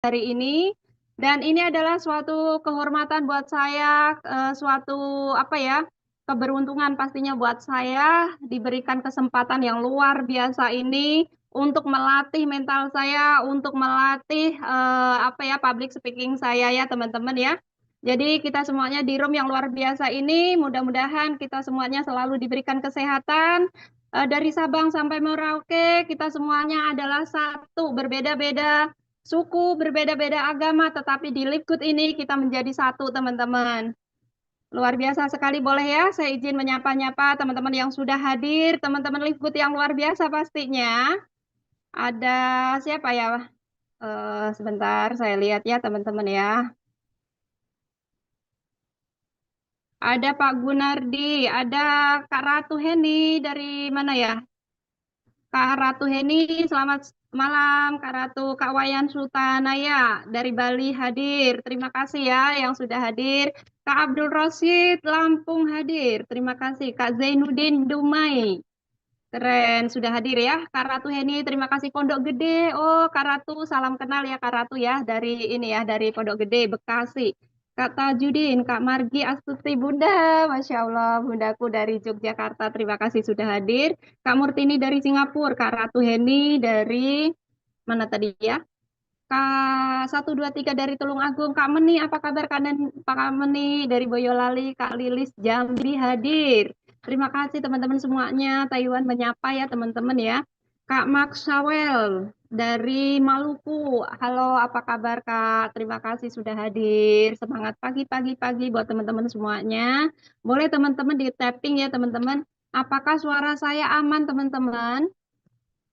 hari ini. Dan ini adalah suatu kehormatan buat saya, suatu apa ya, keberuntungan pastinya buat saya diberikan kesempatan yang luar biasa ini untuk melatih mental saya, untuk melatih apa ya public speaking saya ya teman-teman ya. Jadi kita semuanya di room yang luar biasa ini, mudah-mudahan kita semuanya selalu diberikan kesehatan. Dari Sabang sampai Merauke, kita semuanya adalah satu, berbeda-beda suku, berbeda-beda agama, tetapi di Lipkut ini kita menjadi satu, teman-teman. Luar biasa sekali, boleh ya? Saya izin menyapa-nyapa teman-teman yang sudah hadir, teman-teman Lipkut yang luar biasa pastinya. Ada siapa ya? Sebentar, saya lihat ya, teman-teman ya. Ada Pak Gunardi, ada Kak Ratu Heni dari mana ya? Kak Ratu Heni, selamat malam Kak Ratu. Kak Wayan Sultanaya dari Bali hadir. Terima kasih ya yang sudah hadir. Kak Abdul Rosid Lampung hadir. Terima kasih. Kak Zainuddin Dumai. Keren, sudah hadir ya. Kak Ratu Heni, terima kasih. Pondok Gede. Oh, Kak Ratu, salam kenal ya Kak Ratu ya. Dari ini ya, dari Pondok Gede, Bekasi. Kak Tajudin, Kak Margi Astuti Bunda. Masya Allah, Bundaku dari Yogyakarta. Terima kasih sudah hadir. Kak Murtini dari Singapura. Kak Ratu Heni dari mana tadi ya? Kak 123 dari Tulung Agung. Kak Meni, apa kabar Kak Meni dari Boyolali. Kak Lilis Jambi hadir. Terima kasih teman-teman semuanya. Taiwan menyapa ya teman-teman ya. Kak Max Sawel dari Maluku. Halo, apa kabar Kak? Terima kasih sudah hadir. Semangat pagi-pagi buat teman-teman semuanya. Boleh teman-teman di tapping ya teman-teman. Apakah suara saya aman teman-teman?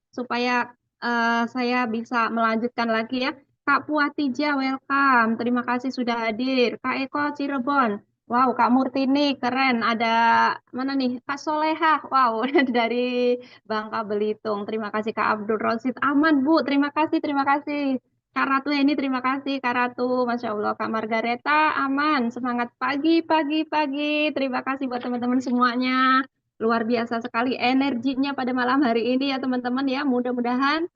Supaya saya bisa melanjutkan lagi ya. Kak Puatija, welcome. Terima kasih sudah hadir. Kak Eko Cirebon. Wow, Kak Murtini, keren. Ada mana nih? Kak Soleha, wow, dari Bangka Belitung. Terima kasih Kak Abdul Rosid. Aman, Bu. Terima kasih, terima kasih. Kak Ratu ini terima kasih Kak Ratu. Masya Allah, Kak Margareta, aman. Semangat pagi. Terima kasih buat teman-teman semuanya. Luar biasa sekali energinya pada malam hari ini ya teman-teman ya. Mudah-mudahan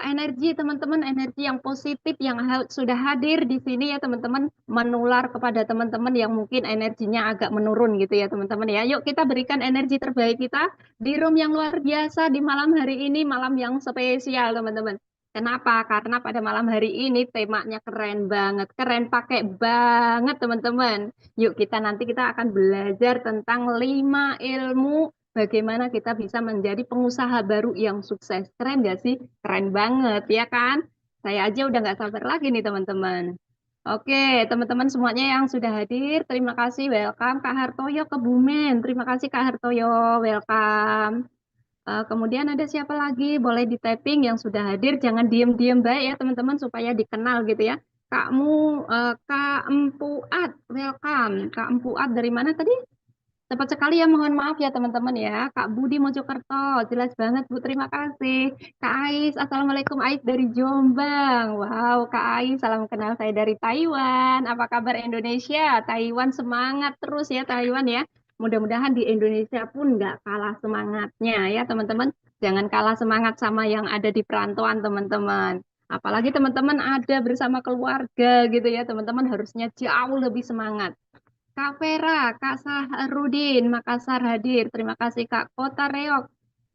energi teman-teman, energi yang positif yang sudah hadir di sini ya teman-teman menular kepada teman-teman yang mungkin energinya agak menurun gitu ya teman-teman ya. Yuk kita berikan energi terbaik kita di room yang luar biasa di malam hari ini, malam yang spesial teman-teman. Kenapa? Karena pada malam hari ini temanya keren banget, keren pakai banget teman-teman. Yuk kita nanti kita akan belajar tentang 5 ilmu bagaimana kita bisa menjadi pengusaha baru yang sukses. Keren gak sih? Keren banget ya kan? Saya aja udah nggak sabar lagi nih teman-teman. Oke, teman-teman semuanya yang sudah hadir, terima kasih, welcome Kak Hartoyo Kebumen. Terima kasih Kak Hartoyo, welcome. Kemudian ada siapa lagi? Boleh di tapping yang sudah hadir, jangan diem-diem baik ya teman-teman supaya dikenal gitu ya. Kak Empuat, welcome. Kak Empuat dari mana tadi? Cepat sekali ya, mohon maaf ya teman-teman ya. Kak Budi Mojokerto, jelas banget Bu, terima kasih. Kak Ais, Assalamualaikum Ais dari Jombang. Wow, Kak Ais, salam kenal saya dari Taiwan. Apa kabar Indonesia? Taiwan semangat terus ya Taiwan ya. Mudah-mudahan di Indonesia pun nggak kalah semangatnya ya teman-teman. Jangan kalah semangat sama yang ada di perantauan teman-teman. Apalagi teman-teman ada bersama keluarga gitu ya teman-teman harusnya jauh lebih semangat. Kak Vera, Kak Sahrudin, Makassar hadir. Terima kasih Kak Kota Reok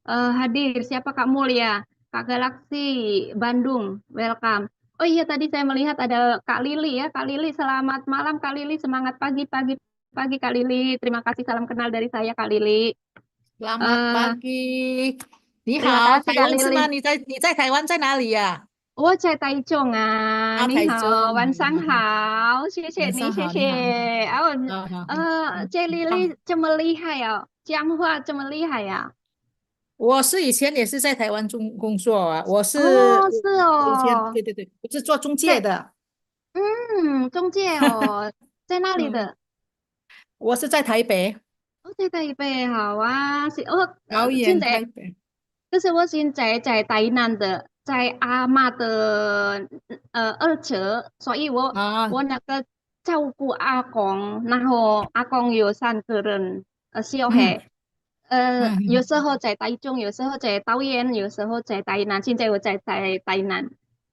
hadir. Siapa Kak Mulia? Kak Galaksi, Bandung, welcome. Oh iya tadi saya melihat ada Kak Lili ya. Kak Lili, selamat malam Kak Lili. Semangat pagi Kak Lili. Terima kasih salam kenal dari saya Kak Lili. selamat Eh, pagi，你 terima 好，kasih 台 Kak 湾是吗？Lili. 你在台湾在哪里呀、我在台中啊，啊？台你好，中，晚上好，谢谢你，晚上好，谢谢。你好，你好，哦，好，这丽丽好，这么厉害哦，讲话这么厉害呀、我是以前也是在台湾工作啊，我是哦，是以前哦，对对对，我是做中介在，的，中介哦，在那里嗯，的？我是在台北，哦，在台北，好啊，桃园、现在台北就是我现在在台南的，在阿嬷的二车，所以我啊，那个照顾阿公，然后阿公有3个人，小嗯孩，有嗯时候在台中，有时候在桃园，有时候在台南，现在我在台南。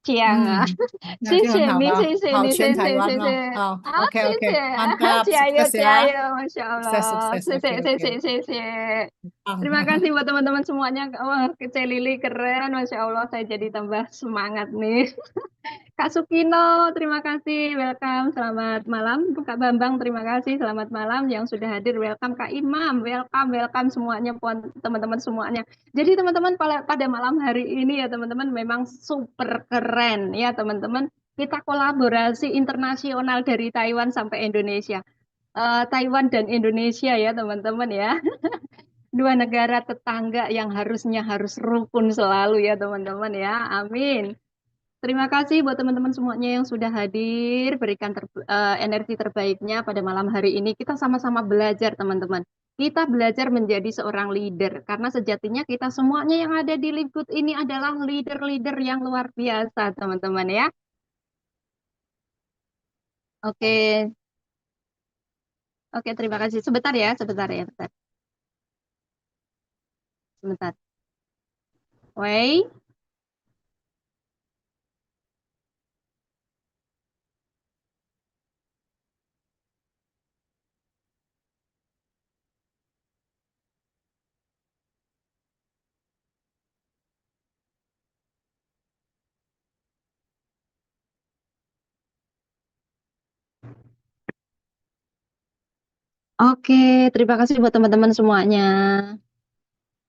这样啊，嗯，那就很谢谢你，好了，谢谢跑你，全台谢谢，湾哦。谢谢，好好，，OK 谢谢，OK，mantap，加油，sukses ya，加油，Masya sukses Allah, sukses， 谢 OK 谢, 谢 OK，谢, 谢谢.棒。Terima kasih buat teman-teman semuanya. Wah, Kece Lili keren, Masya Allah, saya jadi tambah semangat nih. Kak Sukino, terima kasih, welcome, selamat malam. Kak Bambang, terima kasih, selamat malam yang sudah hadir, welcome. Kak Imam, welcome, welcome semuanya, teman-teman semuanya. Jadi teman-teman pada malam hari ini ya teman-teman memang super keren ya teman-teman. Kita kolaborasi internasional dari Taiwan sampai Indonesia. Taiwan dan Indonesia ya teman-teman ya. Dua negara tetangga yang harusnya harus rukun selalu ya teman-teman ya. Amin. Terima kasih buat teman-teman semuanya yang sudah hadir, berikan energi terbaiknya pada malam hari ini. Kita sama-sama belajar, teman-teman. Kita belajar menjadi seorang leader, karena sejatinya kita semuanya yang ada di Lipgut ini adalah leader-leader yang luar biasa, teman-teman ya. Oke, oke, terima kasih. Sebentar ya, sebentar ya, sebentar. Sebentar. Wait. Oke, terima kasih buat teman-teman semuanya.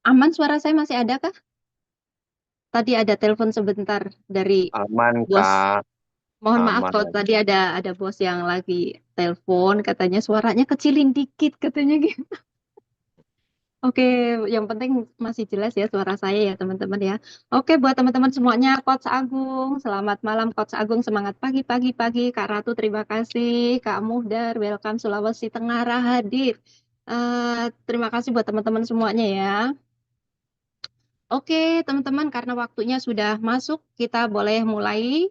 Aman suara saya masih ada kah? Tadi ada telepon sebentar dari Aman, bos. Kak. Mohon maaf Aman. kalau tadi ada bos yang lagi telepon, katanya suaranya kecilin dikit katanya gitu. Oke, yang penting masih jelas ya suara saya ya teman-teman ya. Oke, buat teman-teman semuanya, Coach Agung, selamat malam Coach Agung, semangat pagi. Kak Ratu, terima kasih. Kak Muhdar, welcome Sulawesi Tenggara hadir. Terima kasih buat teman-teman semuanya ya. Oke, teman-teman, karena waktunya sudah masuk, kita boleh mulai.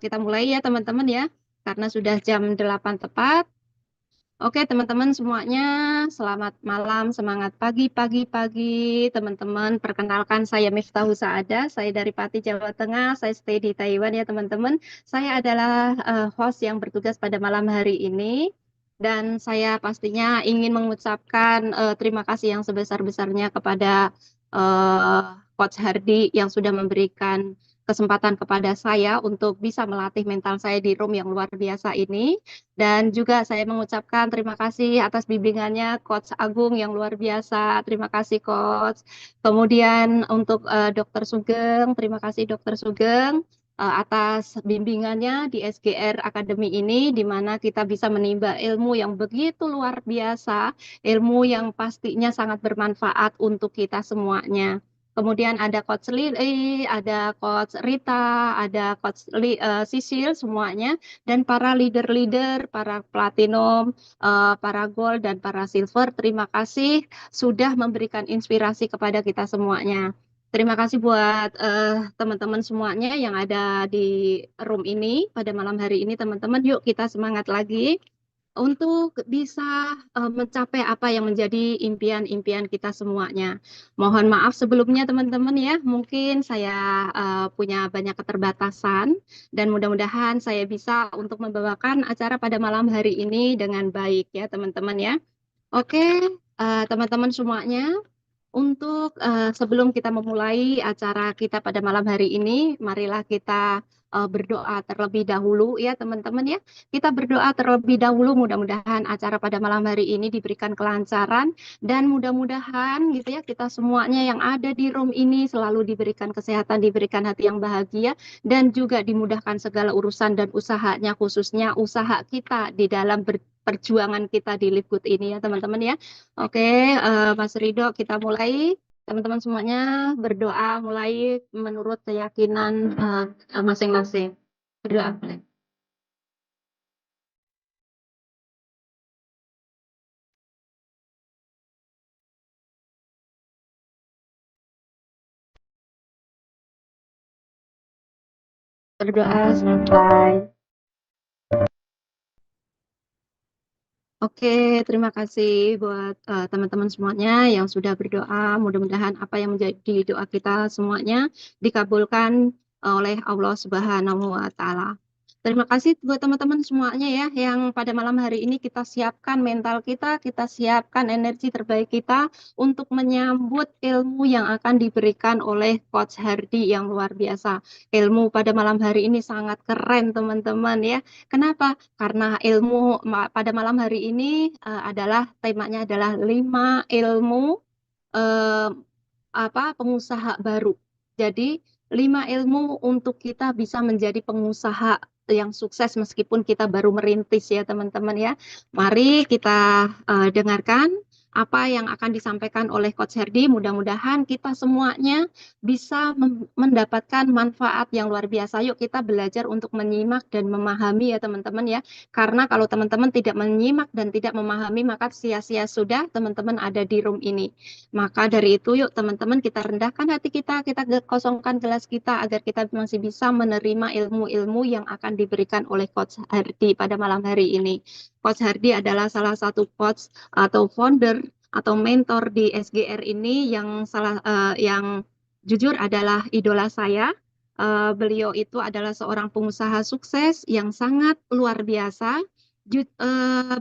Kita mulai ya teman-teman ya, karena sudah jam 8 tepat. Oke, teman-teman semuanya, selamat malam, semangat pagi. Teman-teman, perkenalkan saya Miftahul Saada, saya dari Pati, Jawa Tengah, saya stay di Taiwan ya teman-teman. Saya adalah host yang bertugas pada malam hari ini. Dan saya pastinya ingin mengucapkan terima kasih yang sebesar-besarnya kepada Coach Hardy yang sudah memberikan kesempatan kepada saya untuk bisa melatih mental saya di room yang luar biasa ini. Dan juga saya mengucapkan terima kasih atas bimbingannya Coach Agung yang luar biasa. Terima kasih Coach. Kemudian untuk Dr. Sugeng, terima kasih Dr. Sugeng atas bimbingannya di SGR Academy ini, di mana kita bisa menimba ilmu yang begitu luar biasa, ilmu yang pastinya sangat bermanfaat untuk kita semuanya. Kemudian ada Coach Lili, ada Coach Rita, ada Coach Sisil semuanya, dan para leader-leader, para platinum, para gold, dan para silver. Terima kasih sudah memberikan inspirasi kepada kita semuanya. Terima kasih buat teman-teman semuanya yang ada di room ini pada malam hari ini, teman-teman. Yuk kita semangat lagi untuk bisa mencapai apa yang menjadi impian-impian kita semuanya. Mohon maaf sebelumnya teman-teman ya, mungkin saya punya banyak keterbatasan dan mudah-mudahan saya bisa untuk membawakan acara pada malam hari ini dengan baik ya teman-teman ya. Oke, teman-teman semuanya. Untuk sebelum kita memulai acara kita pada malam hari ini, marilah kita berdoa terlebih dahulu ya teman-teman ya. Kita berdoa terlebih dahulu, mudah-mudahan acara pada malam hari ini diberikan kelancaran dan mudah-mudahan gitu ya kita semuanya yang ada di room ini selalu diberikan kesehatan, diberikan hati yang bahagia dan juga dimudahkan segala urusan dan usahanya, khususnya usaha kita di dalam perjuangan kita di Lipgut ini ya teman-teman ya. Oke, Mas Rido, kita mulai. Teman-teman semuanya berdoa mulai menurut keyakinan masing-masing. Berdoa. Berdoa selesai. Oke, terima kasih buat teman-teman semuanya yang sudah berdoa. Mudah-mudahan apa yang menjadi doa kita semuanya dikabulkan oleh Allah Subhanahu wa Ta'ala. Terima kasih buat teman-teman semuanya ya, yang pada malam hari ini kita siapkan mental kita siapkan energi terbaik kita untuk menyambut ilmu yang akan diberikan oleh Coach Hardy yang luar biasa. Ilmu pada malam hari ini sangat keren teman-teman ya. Kenapa? Karena ilmu pada malam hari ini adalah temanya adalah 5 ilmu eh, pengusaha baru. Jadi 5 ilmu untuk kita bisa menjadi pengusaha yang sukses meskipun kita baru merintis ya teman-teman ya. Mari kita dengarkan apa yang akan disampaikan oleh Coach Herdi. Mudah-mudahan kita semuanya bisa mendapatkan manfaat yang luar biasa. Yuk kita belajar untuk menyimak dan memahami ya teman-teman ya. Karena kalau teman-teman tidak menyimak dan tidak memahami maka sia-sia sudah teman-teman ada di room ini. Maka dari itu yuk teman-teman kita rendahkan hati kita kosongkan gelas kita agar kita masih bisa menerima ilmu-ilmu yang akan diberikan oleh Coach Hardy pada malam hari ini. Coach Hardy adalah salah satu coach atau founder atau mentor di SGR ini yang jujur adalah idola saya. Beliau itu adalah seorang pengusaha sukses yang sangat luar biasa.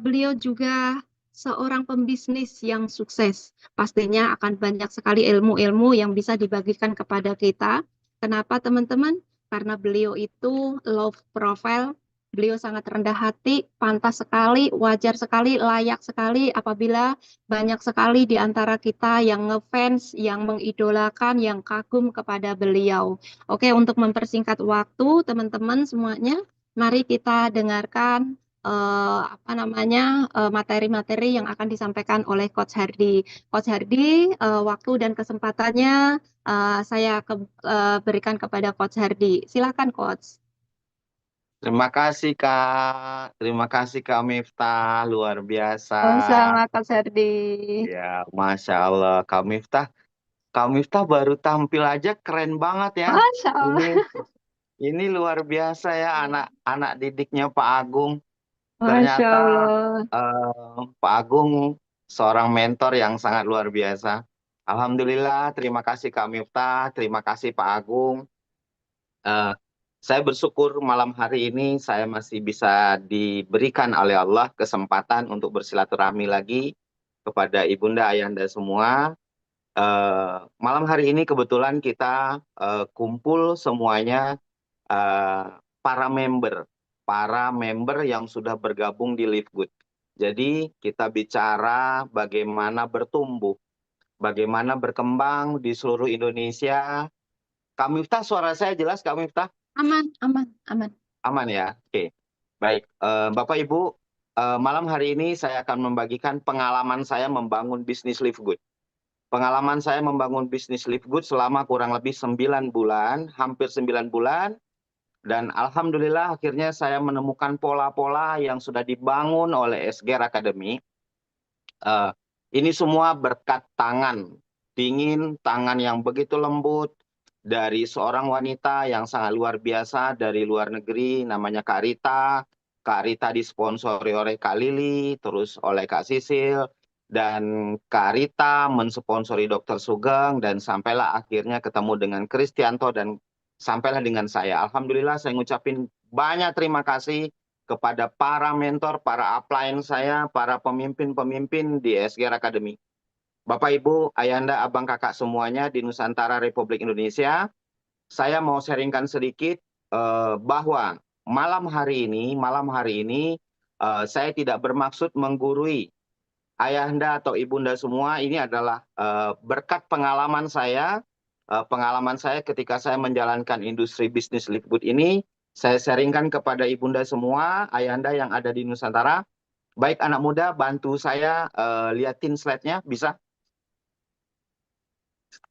Beliau juga seorang pembisnis yang sukses. Pastinya akan banyak sekali ilmu-ilmu yang bisa dibagikan kepada kita. Kenapa teman-teman? Karena beliau itu low profile, beliau sangat rendah hati, pantas sekali, wajar sekali, layak sekali apabila banyak sekali di antara kita yang ngefans, yang mengidolakan, yang kagum kepada beliau. Oke, untuk mempersingkat waktu, teman-teman semuanya, mari kita dengarkan materi-materi yang akan disampaikan oleh Coach Hardy. Coach Hardy, waktu dan kesempatannya saya berikan kepada Coach Hardy. Silakan Coach. Terima kasih Kak, terima kasih Kak Miftah, luar biasa. Sama Coach Hardy. Ya, Masya Allah, Kak Miftah baru tampil aja keren banget ya. Masya Ini Allah. ini luar biasa ya anak-anak didiknya Pak Agung. Masya Ternyata Allah. Pak Agung seorang mentor yang sangat luar biasa. Alhamdulillah, terima kasih Kak Miftah, terima kasih Pak Agung. Eh, saya bersyukur malam hari ini saya masih bisa diberikan oleh Allah kesempatan untuk bersilaturahmi lagi kepada Ibunda Ayahanda semua. Malam hari ini kebetulan kita kumpul semuanya eh, para member yang sudah bergabung di Live Good. Jadi kita bicara bagaimana bertumbuh, bagaimana berkembang di seluruh Indonesia. Kak Miftah, suara saya jelas Kak Miftah? Aman, aman, aman. Aman ya? Oke. Baik, Bapak Ibu, malam hari ini saya akan membagikan pengalaman saya membangun bisnis Live Good. Pengalaman saya membangun bisnis Live Good selama kurang lebih 9 bulan, hampir 9 bulan. Dan Alhamdulillah akhirnya saya menemukan pola-pola yang sudah dibangun oleh SGR Academy. Ini semua berkat tangan dingin, tangan yang begitu lembut, dari seorang wanita yang sangat luar biasa dari luar negeri, namanya Kak Rita. Kak Rita disponsori oleh Kak Lili, terus oleh Kak Sisil, dan Kak Rita mensponsori Dr. Sugeng, dan sampailah akhirnya ketemu dengan Kristianto, dan sampailah dengan saya. Alhamdulillah saya ngucapin banyak terima kasih kepada para mentor, para upline saya, para pemimpin-pemimpin di SGR Academy. Bapak, Ibu, Ayanda, Abang, Kakak semuanya di Nusantara Republik Indonesia, saya mau sharingkan sedikit bahwa malam hari ini saya tidak bermaksud menggurui Ayahanda atau Ibunda semua. Ini adalah berkat pengalaman saya ketika saya menjalankan industri bisnis Live Good ini. Saya sharingkan kepada Ibunda semua, Ayahanda yang ada di Nusantara. Baik anak muda, bantu saya liatin slide-nya, bisa?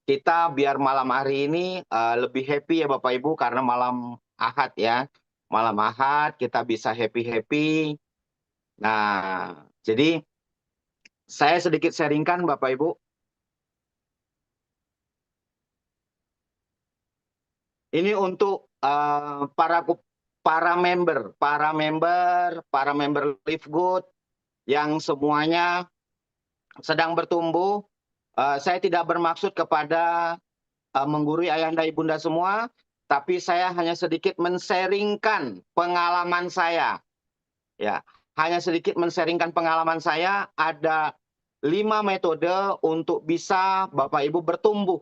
Kita biar malam hari ini lebih happy ya Bapak Ibu, karena malam Ahad ya. Malam Ahad kita bisa happy-happy. Nah, jadi saya sedikit sharingkan Bapak Ibu. Ini untuk para member Live Good yang semuanya sedang bertumbuh. Saya tidak bermaksud kepada menggurui ayahanda ibunda semua. tapi saya hanya sedikit men-sharingkan pengalaman saya. Ya, hanya sedikit men-sharingkan pengalaman saya. Ada 5 metode untuk bisa Bapak Ibu bertumbuh.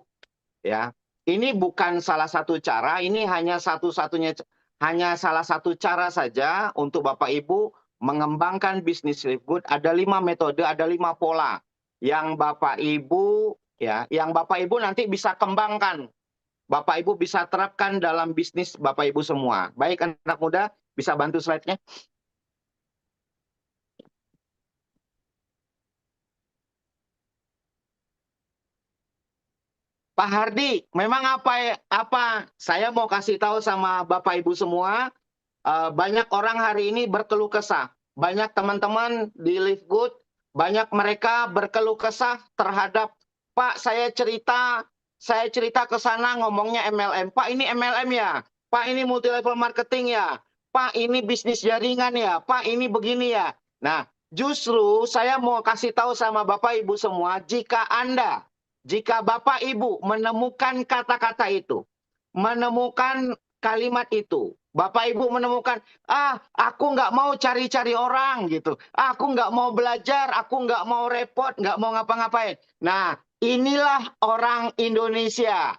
Ya, ini bukan salah satu cara, ini hanya salah satu cara saja untuk Bapak Ibu mengembangkan bisnis Live Good. Ada 5 metode, ada 5 pola yang Bapak Ibu nanti bisa kembangkan. Bapak Ibu bisa terapkan dalam bisnis Bapak Ibu semua. Baik anak muda, bisa bantu slide-nya? Pak Hardi, memang apa saya mau kasih tahu sama Bapak Ibu semua, banyak orang hari ini berkeluh kesah. Banyak teman-teman di Live Good, banyak mereka berkeluh kesah terhadap, Pak, saya cerita ke sana ngomongnya MLM. Pak, ini MLM ya? Pak, ini multi level marketing ya? Pak, ini bisnis jaringan ya? Pak, ini begini ya? Nah, justru saya mau kasih tahu sama Bapak Ibu semua, jika Bapak Ibu menemukan kata-kata itu, menemukan kalimat itu, Bapak Ibu menemukan, aku nggak mau cari-cari orang gitu, aku nggak mau belajar, aku nggak mau repot, nggak mau ngapa-ngapain. Nah, inilah orang Indonesia.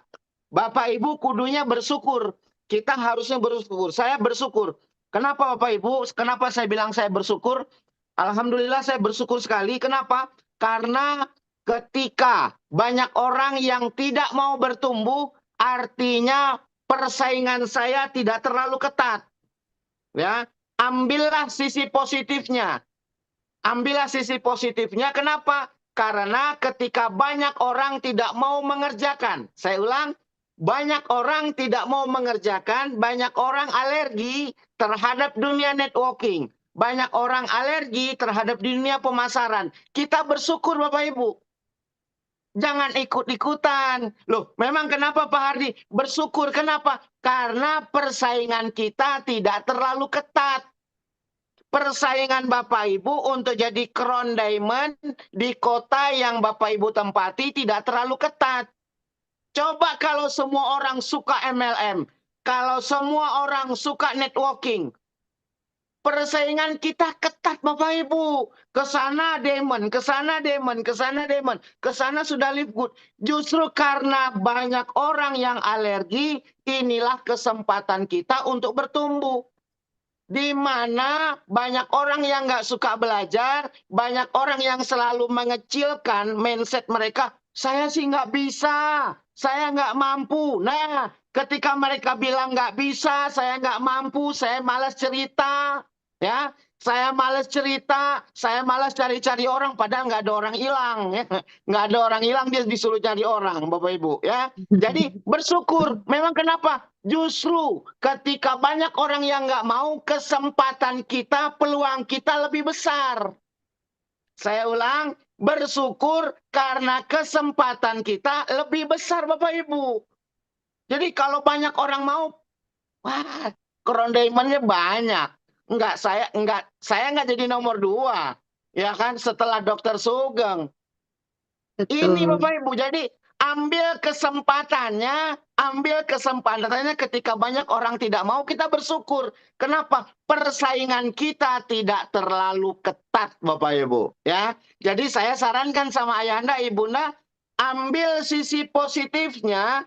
Bapak Ibu kudunya bersyukur. Kita harusnya bersyukur. Saya bersyukur. Kenapa Bapak Ibu? Kenapa saya bilang saya bersyukur? Alhamdulillah saya bersyukur sekali. Kenapa? Karena ketika banyak orang yang tidak mau bertumbuh, artinya persaingan saya tidak terlalu ketat. Ya, ambillah sisi positifnya. Ambillah sisi positifnya. Kenapa? Karena ketika banyak orang tidak mau mengerjakan. Saya ulang, banyak orang tidak mau mengerjakan, banyak orang alergi terhadap dunia networking. Banyak orang alergi terhadap dunia pemasaran. Kita bersyukur Bapak Ibu. Jangan ikut-ikutan. Loh, memang kenapa Pak Hardi? Bersyukur. Kenapa? Karena persaingan kita tidak terlalu ketat. Persaingan Bapak Ibu untuk jadi Crown Diamond di kota yang Bapak Ibu tempati tidak terlalu ketat. Coba kalau semua orang suka MLM, kalau semua orang suka networking, persaingan kita ketat Bapak Ibu. Ke sana Diamond, ke sana Diamond, ke sana Diamond, ke sana sudah Live Good. Justru karena banyak orang yang alergi, inilah kesempatan kita untuk bertumbuh. Di mana banyak orang yang nggak suka belajar, banyak orang yang selalu mengecilkan mindset mereka, saya sih nggak bisa, saya nggak mampu. Nah, ketika mereka bilang nggak bisa, saya nggak mampu, saya malas cerita, ya, saya malas cerita, saya malas cari-cari orang, padahal nggak ada orang hilang, ya. Nggak ada orang hilang, dia disuruh cari orang, Bapak Ibu, ya. Jadi bersyukur. Memang kenapa? Justru ketika banyak orang yang nggak mau, kesempatan kita, peluang kita lebih besar. Saya ulang, bersyukur karena kesempatan kita lebih besar Bapak Ibu. Jadi kalau banyak orang mau, wah, Crown Diamond-nya banyak. Saya nggak jadi nomor 2. Ya kan, setelah Dokter Sugeng. Ini Betul. Bapak Ibu, jadi ambil kesempatannya ketika banyak orang tidak mau, kita bersyukur. Kenapa? Persaingan kita tidak terlalu ketat Bapak Ibu. Ya, jadi saya sarankan sama Ayahanda, Ibunda, ambil sisi positifnya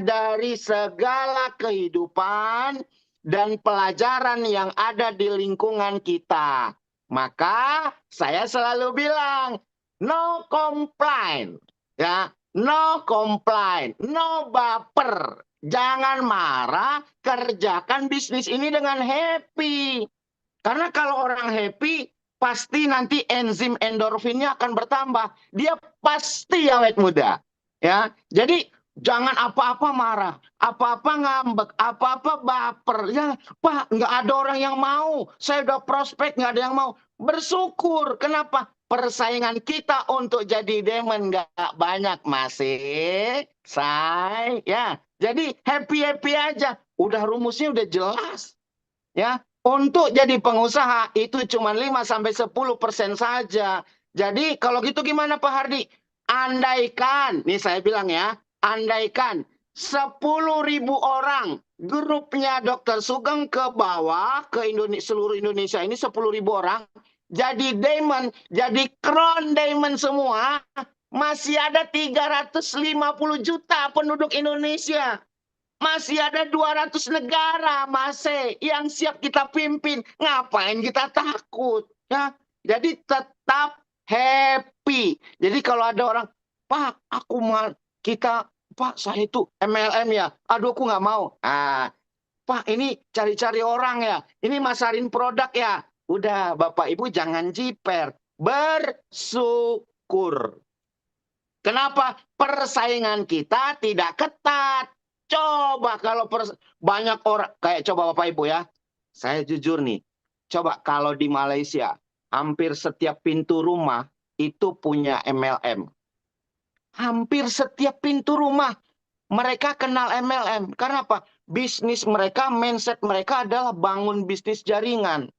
dari segala kehidupan dan pelajaran yang ada di lingkungan kita. Maka saya selalu bilang, no complain, ya, no complain, no baper, jangan marah, kerjakan bisnis ini dengan happy. Karena kalau orang happy, pasti nanti enzim endorfinnya akan bertambah. Dia pasti awet muda, ya. Jadi jangan apa-apa marah, apa-apa ngambek, apa-apa baper. Ya, Pak, nggak ada orang yang mau. Saya udah prospek, nggak ada yang mau. Bersyukur. Kenapa? Persaingan kita untuk jadi diamond nggak banyak, masih ya. Jadi happy aja. Udah rumusnya udah jelas, ya. Untuk jadi pengusaha itu cuma 5-10% saja. Jadi kalau gitu gimana Pak Hardi? Andaikan, nih saya bilang ya, andaikan 10.000 orang. Grupnya Dr. Sugeng ke bawah, ke seluruh Indonesia ini 10.000 orang. Jadi diamond, jadi crown diamond semua. Masih ada 350 juta penduduk Indonesia. Masih ada 200 negara masih yang siap kita pimpin. Ngapain kita takut? Ya, jadi tetap happy. Jadi kalau ada orang, Pak, aku mau Pak, saya itu MLM ya. Aduh, aku nggak mau. Pak, ini cari-cari orang ya. Ini masarin produk ya. Udah, Bapak Ibu jangan jiper. Bersyukur. Kenapa? Persaingan kita tidak ketat. Coba kalau banyak orang, kayak coba Bapak Ibu ya. Saya jujur nih. Coba kalau di Malaysia, hampir setiap pintu rumah itu punya MLM. Hampir setiap pintu rumah mereka kenal MLM. Karena apa? Bisnis mereka, mindset mereka adalah bangun bisnis jaringan.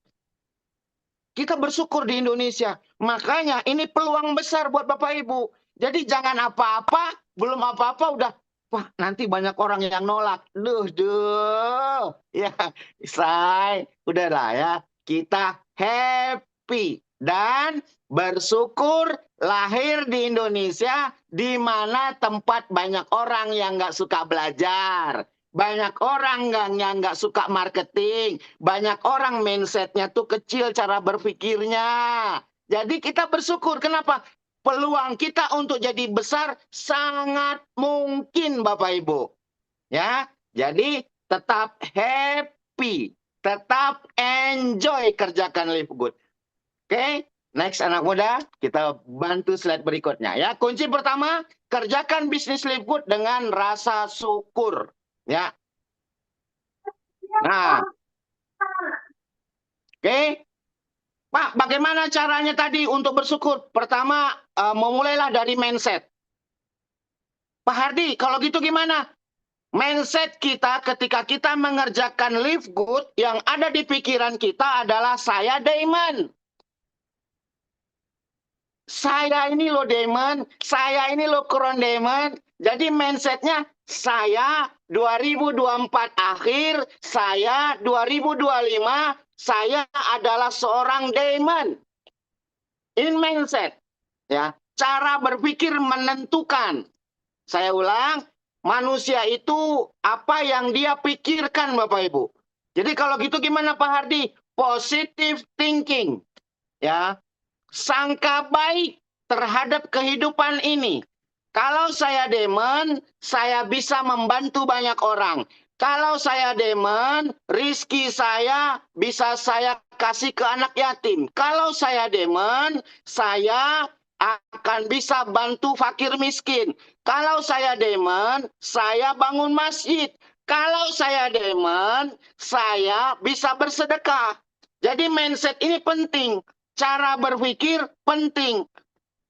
Kita bersyukur di Indonesia. Makanya ini peluang besar buat Bapak Ibu. Jadi jangan apa-apa, belum apa-apa udah, wah nanti banyak orang yang nolak. Duh. Ya, say, udahlah ya. Kita happy dan bersyukur lahir di Indonesia, di mana tempat banyak orang yang nggak suka belajar. Banyak orang yang nggak suka marketing. Banyak orang mindsetnya tuh kecil cara berpikirnya. Jadi kita bersyukur. Kenapa? Peluang kita untuk jadi besar sangat mungkin, Bapak Ibu. Ya, jadi tetap happy. Tetap enjoy kerjakan Live Good. Oke, next anak muda, kita bantu slide berikutnya ya. Kunci pertama, kerjakan bisnis Live Good dengan rasa syukur. Ya. Nah, oke. Pak, bagaimana caranya tadi untuk bersyukur? Pertama, memulailah dari mindset. Pak Hardi, kalau gitu gimana? Mindset kita ketika kita mengerjakan Live Good, yang ada di pikiran kita adalah saya diamond. Saya ini loh diamond, saya ini loh crown diamond. Jadi mindsetnya saya 2024 akhir, saya 2025, saya adalah seorang diamond. Ini mindset. Ya, cara berpikir menentukan. Saya ulang, manusia itu apa yang dia pikirkan, Bapak Ibu. Jadi kalau gitu gimana Pak Hardi? Positive thinking. Ya, sangka baik terhadap kehidupan ini. Kalau saya diamond, saya bisa membantu banyak orang. Kalau saya diamond, rizki saya bisa saya kasih ke anak yatim. Kalau saya diamond, saya akan bisa bantu fakir miskin. Kalau saya diamond, saya bangun masjid. Kalau saya diamond, saya bisa bersedekah. Jadi mindset ini penting. Cara berpikir penting.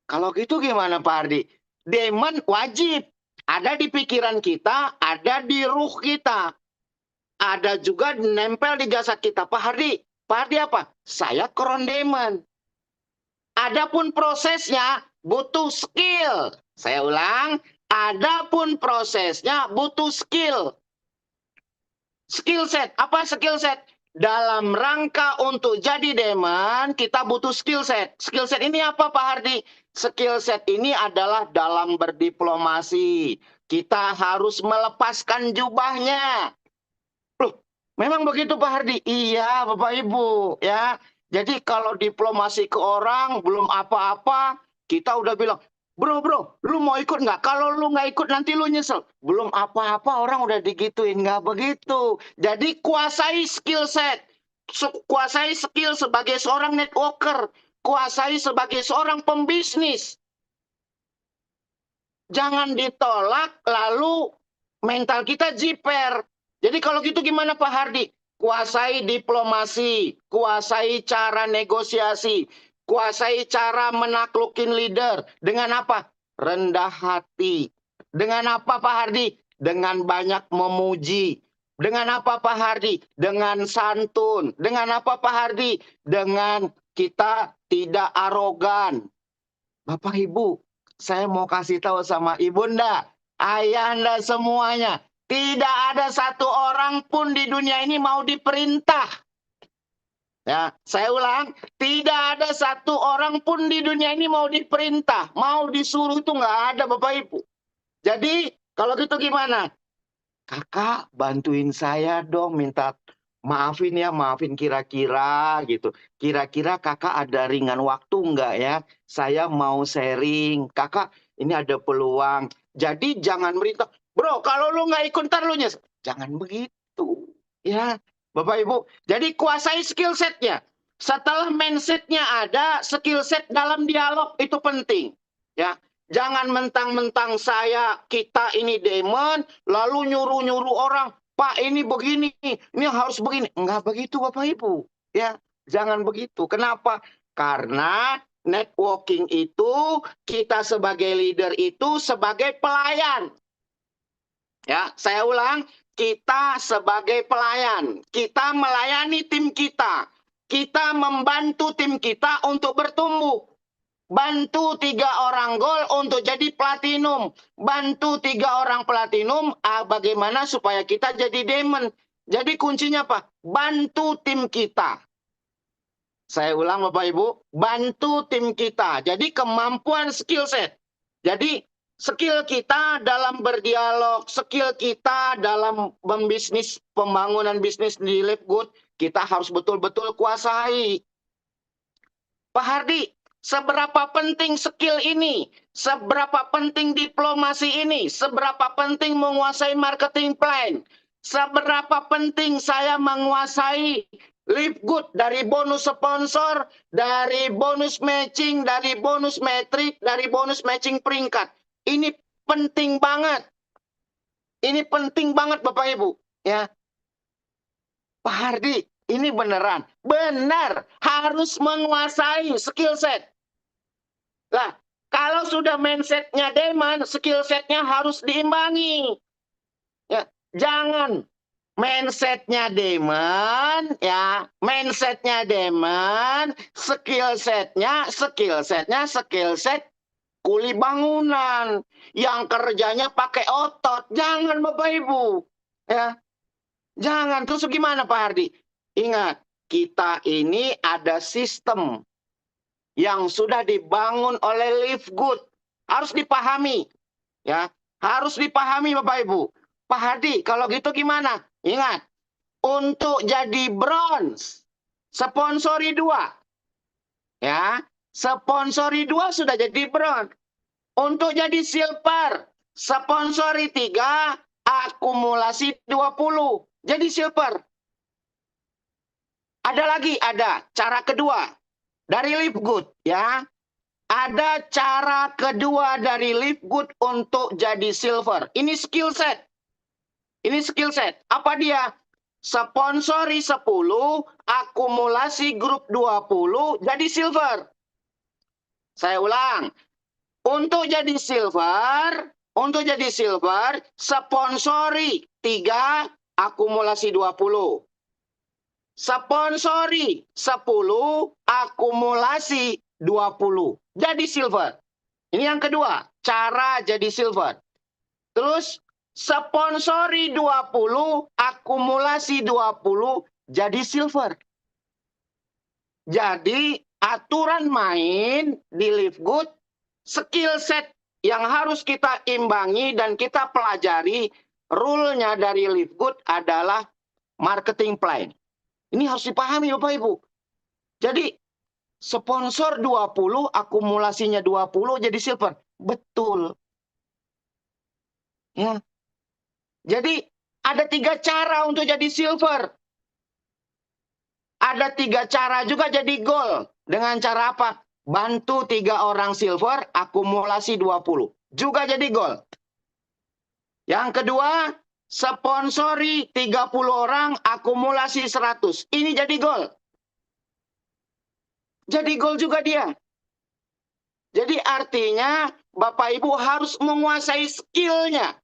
Kalau gitu gimana Pak Hardi? Diamond wajib. Ada di pikiran kita, ada di ruh kita. Ada juga nempel di jasad kita. Pak Hardi apa? Saya crown diamond. Adapun prosesnya butuh skill. Saya ulang, adapun prosesnya butuh skill. Skill set. Apa skill set? Dalam rangka untuk jadi diamond, kita butuh skill set. Skill set ini apa Pak Hardi? Skill set ini adalah dalam berdiplomasi. Kita harus melepaskan jubahnya. Loh, memang begitu Pak Hardi? Iya Bapak Ibu. Ya. Jadi kalau diplomasi ke orang, belum apa-apa, kita udah bilang, bro, lu mau ikut nggak? Kalau lu nggak ikut nanti lu nyesel. Belum apa-apa orang udah digituin. Nggak begitu. Jadi kuasai skill set. Kuasai skill sebagai seorang networker. Kuasai sebagai seorang pembisnis. Jangan ditolak lalu mental kita jiper. Jadi kalau gitu gimana Pak Hardi? Kuasai diplomasi. Kuasai cara negosiasi. Kuasai cara menaklukin leader. Dengan apa? Rendah hati. Dengan apa Pak Hardi? Dengan banyak memuji. Dengan apa Pak Hardi? Dengan santun. Dengan apa Pak Hardi? Dengan kita tidak arogan. Bapak Ibu, saya mau kasih tahu sama Ibunda. Ayahanda semuanya. Tidak ada satu orang pun di dunia ini mau diperintah. Ya, saya ulang, tidak ada satu orang pun di dunia ini mau diperintah, mau disuruh itu nggak ada Bapak Ibu. Jadi kalau gitu gimana? Kakak bantuin saya dong, minta maafin ya, maafin kira-kira gitu. Kira-kira kakak ada ringan waktu nggak ya? Saya mau sharing, kakak ini ada peluang. Jadi jangan merintah, bro kalau lu nggak ikut ntar lu nyes. Jangan begitu. Ya, Bapak Ibu. Jadi kuasai skill setnya. Setelah mindsetnya ada, skill set dalam dialog itu penting. Ya, jangan mentang-mentang kita ini demon, lalu nyuruh-nyuruh orang, Pak ini begini, ini harus begini. Enggak begitu Bapak Ibu. Ya, jangan begitu. Kenapa? Karena networking itu, kita sebagai leader itu sebagai pelayan. Ya, saya ulang, kita sebagai pelayan, kita melayani tim kita. Kita membantu tim kita untuk bertumbuh. Bantu 3 orang gol untuk jadi platinum. Bantu 3 orang platinum, bagaimana supaya kita jadi diamond. Jadi kuncinya apa? Bantu tim kita. Saya ulang Bapak Ibu, bantu tim kita. Jadi kemampuan skill set. Jadi skill kita dalam berdialog, skill kita dalam membisnis, pembangunan bisnis di Live Good, kita harus betul-betul kuasai. Pak Hardi, seberapa penting skill ini? Seberapa penting diplomasi ini? Seberapa penting menguasai marketing plan? Seberapa penting saya menguasai Live Good dari bonus sponsor, dari bonus matching, dari bonus metrik, dari bonus matching peringkat. Ini penting banget. Ini penting banget Bapak Ibu. Ya, Pak Hardi, ini beneran. Benar, harus menguasai skill set. Lah, kalau sudah mindsetnya demand, skill setnya harus diimbangi. Ya, jangan mindsetnya demand, ya, mindsetnya demand, skill setnya skill set kuli bangunan yang kerjanya pakai otot. Jangan Bapak Ibu, ya, jangan. Terus gimana Pak Hardi? Ingat, kita ini ada sistem yang sudah dibangun oleh Live Good. Harus dipahami. Ya, harus dipahami Bapak Ibu. Pak Hardi, kalau gitu gimana? Ingat, untuk jadi bronze, sponsori 2. Ya, sponsori 2 sudah jadi bronze. Untuk jadi silver, sponsori 3, akumulasi 20. Jadi silver. Ada cara kedua dari Live Good, ya. Ada cara kedua dari Live Good untuk jadi silver. Ini skill set. Ini skill set. Apa dia? Sponsori 10, akumulasi grup 20, jadi silver. Saya ulang. Untuk jadi silver, sponsori 3, akumulasi 20. Sponsori 10, akumulasi 20. Jadi silver. Ini yang kedua, cara jadi silver. Terus sponsori 20, akumulasi 20, jadi silver. Jadi aturan main di Live Good, skill set yang harus kita imbangi dan kita pelajari, rule-nya dari Live Good adalah marketing plan. Ini harus dipahami Bapak Ibu. Jadi sponsor 20, akumulasinya 20 jadi silver. Betul. Ya. Jadi ada 3 cara untuk jadi silver. Ada 3 cara juga jadi gold. Dengan cara apa? Bantu 3 orang silver, akumulasi 20. Juga jadi gold. Yang kedua, sponsori 30 orang, akumulasi 100. Ini jadi gold. Jadi gold juga dia. Jadi artinya Bapak Ibu harus menguasai skillnya.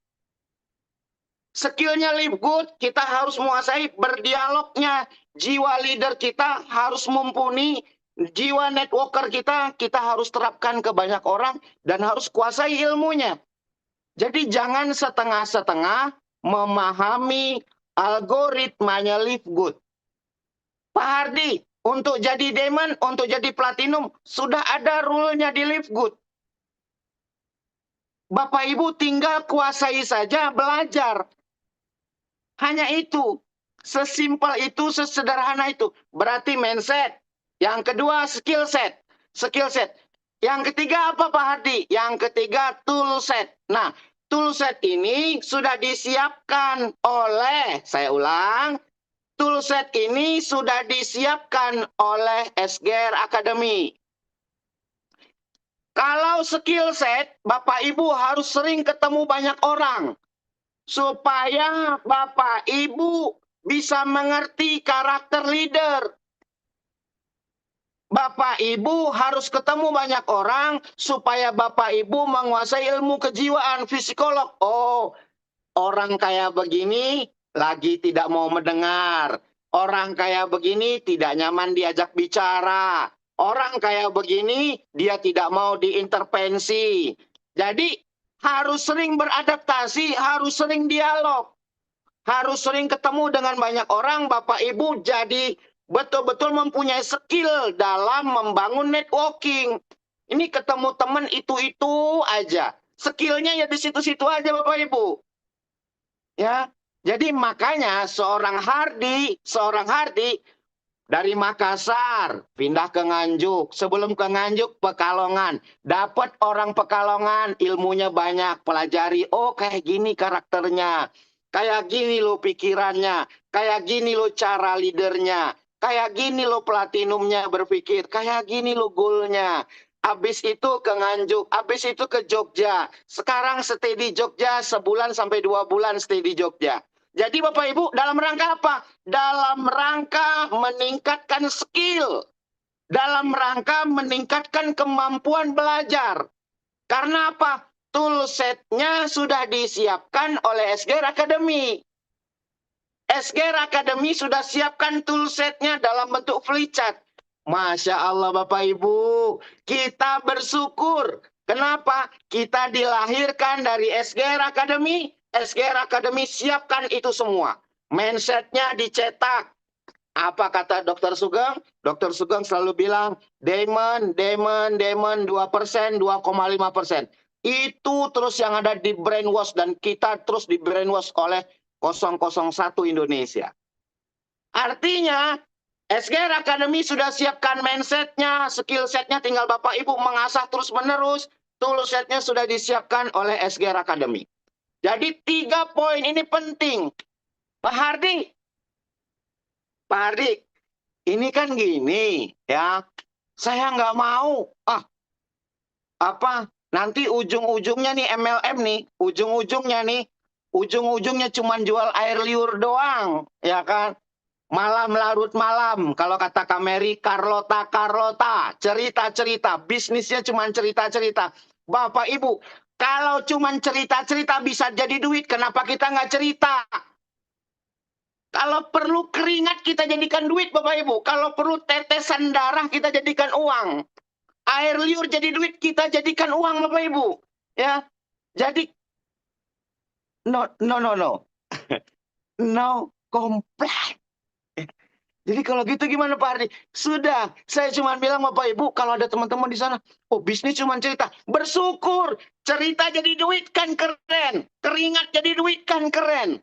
Skillnya Live Good, kita harus menguasai berdialognya. Jiwa leader kita harus mumpuni. Jiwa networker kita harus terapkan ke banyak orang. Dan harus kuasai ilmunya. Jadi jangan setengah-setengah memahami algoritmanya Live Good. Pak Hardi, untuk jadi diamond, untuk jadi platinum, sudah ada rule-nya di Live Good. Bapak Ibu tinggal kuasai saja, belajar. Hanya itu. Sesimpel itu, sesederhana itu. Berarti mindset. Yang kedua, skill set. Skill set. Yang ketiga apa Pak Hardi? Yang ketiga, tool set. Nah, tool set ini sudah disiapkan oleh, saya ulang, tool set ini sudah disiapkan oleh SGR Academy. Kalau skill set, Bapak Ibu harus sering ketemu banyak orang. Supaya Bapak Ibu bisa mengerti karakter leader. Bapak Ibu harus ketemu banyak orang supaya Bapak Ibu menguasai ilmu kejiwaan psikolog. Oh, orang kayak begini lagi tidak mau mendengar. Orang kayak begini tidak nyaman diajak bicara. Orang kayak begini dia tidak mau diintervensi. Jadi harus sering beradaptasi, harus sering dialog. Harus sering ketemu dengan banyak orang, Bapak Ibu jadi betul-betul mempunyai skill dalam membangun networking. Ini ketemu teman itu-itu aja. Skillnya ya di situ-situ aja Bapak Ibu. Ya, jadi makanya seorang Hardi dari Makassar pindah ke Nganjuk. Sebelum ke Nganjuk Pekalongan. Dapat orang Pekalongan, ilmunya banyak, pelajari. Oh, kayak gini karakternya. Kayak gini lo pikirannya. Kayak gini lo cara leadernya. Kayak gini lo platinumnya berpikir. Kayak gini lo goalnya. Habis itu ke Nganjuk, habis itu ke Jogja. Sekarang stay di Jogja sebulan sampai 2 bulan stay di Jogja. Jadi Bapak Ibu dalam rangka apa? Dalam rangka meningkatkan skill. Dalam rangka meningkatkan kemampuan belajar. Karena apa? Toolsetnya sudah disiapkan oleh SGR Academy. SGR Academy sudah siapkan toolsetnya dalam bentuk flowchart. Masya Allah Bapak Ibu, kita bersyukur. Kenapa? Kita dilahirkan dari SGR Academy. SGR Academy siapkan itu semua. Mindsetnya dicetak. Apa kata Dr. Sugeng? Dr. Sugeng selalu bilang, Diamond 2%, 2,5%. Itu terus yang ada di brainwash dan kita terus di brainwash oleh 001 Indonesia. Artinya, SGR Academy sudah siapkan mindsetnya, skill setnya tinggal Bapak Ibu mengasah terus menerus. Tool setnya sudah disiapkan oleh SGR Academy. Jadi 3 poin ini penting. Pak Hardi, ini kan gini ya. Saya nggak mau. Nanti ujung-ujungnya nih MLM nih, ujung-ujungnya cuman jual air liur doang, ya kan? Malam larut malam, kalau kata Kameri, Carlota, cerita-cerita, bisnisnya cuman cerita-cerita. Bapak Ibu, kalau cuman cerita-cerita bisa jadi duit, kenapa kita nggak cerita? Kalau perlu keringat kita jadikan duit Bapak Ibu. Kalau perlu tetesan darah kita jadikan uang. Air liur jadi duit kita jadikan uang Bapak Ibu. Ya. Jadi no. No complain. Jadi kalau gitu gimana Pak Hardi? Sudah, saya cuma bilang Bapak Ibu kalau ada teman-teman di sana, oh bisnis cuma cerita. Bersyukur, cerita jadi duit kan keren. Keringat jadi duit kan keren.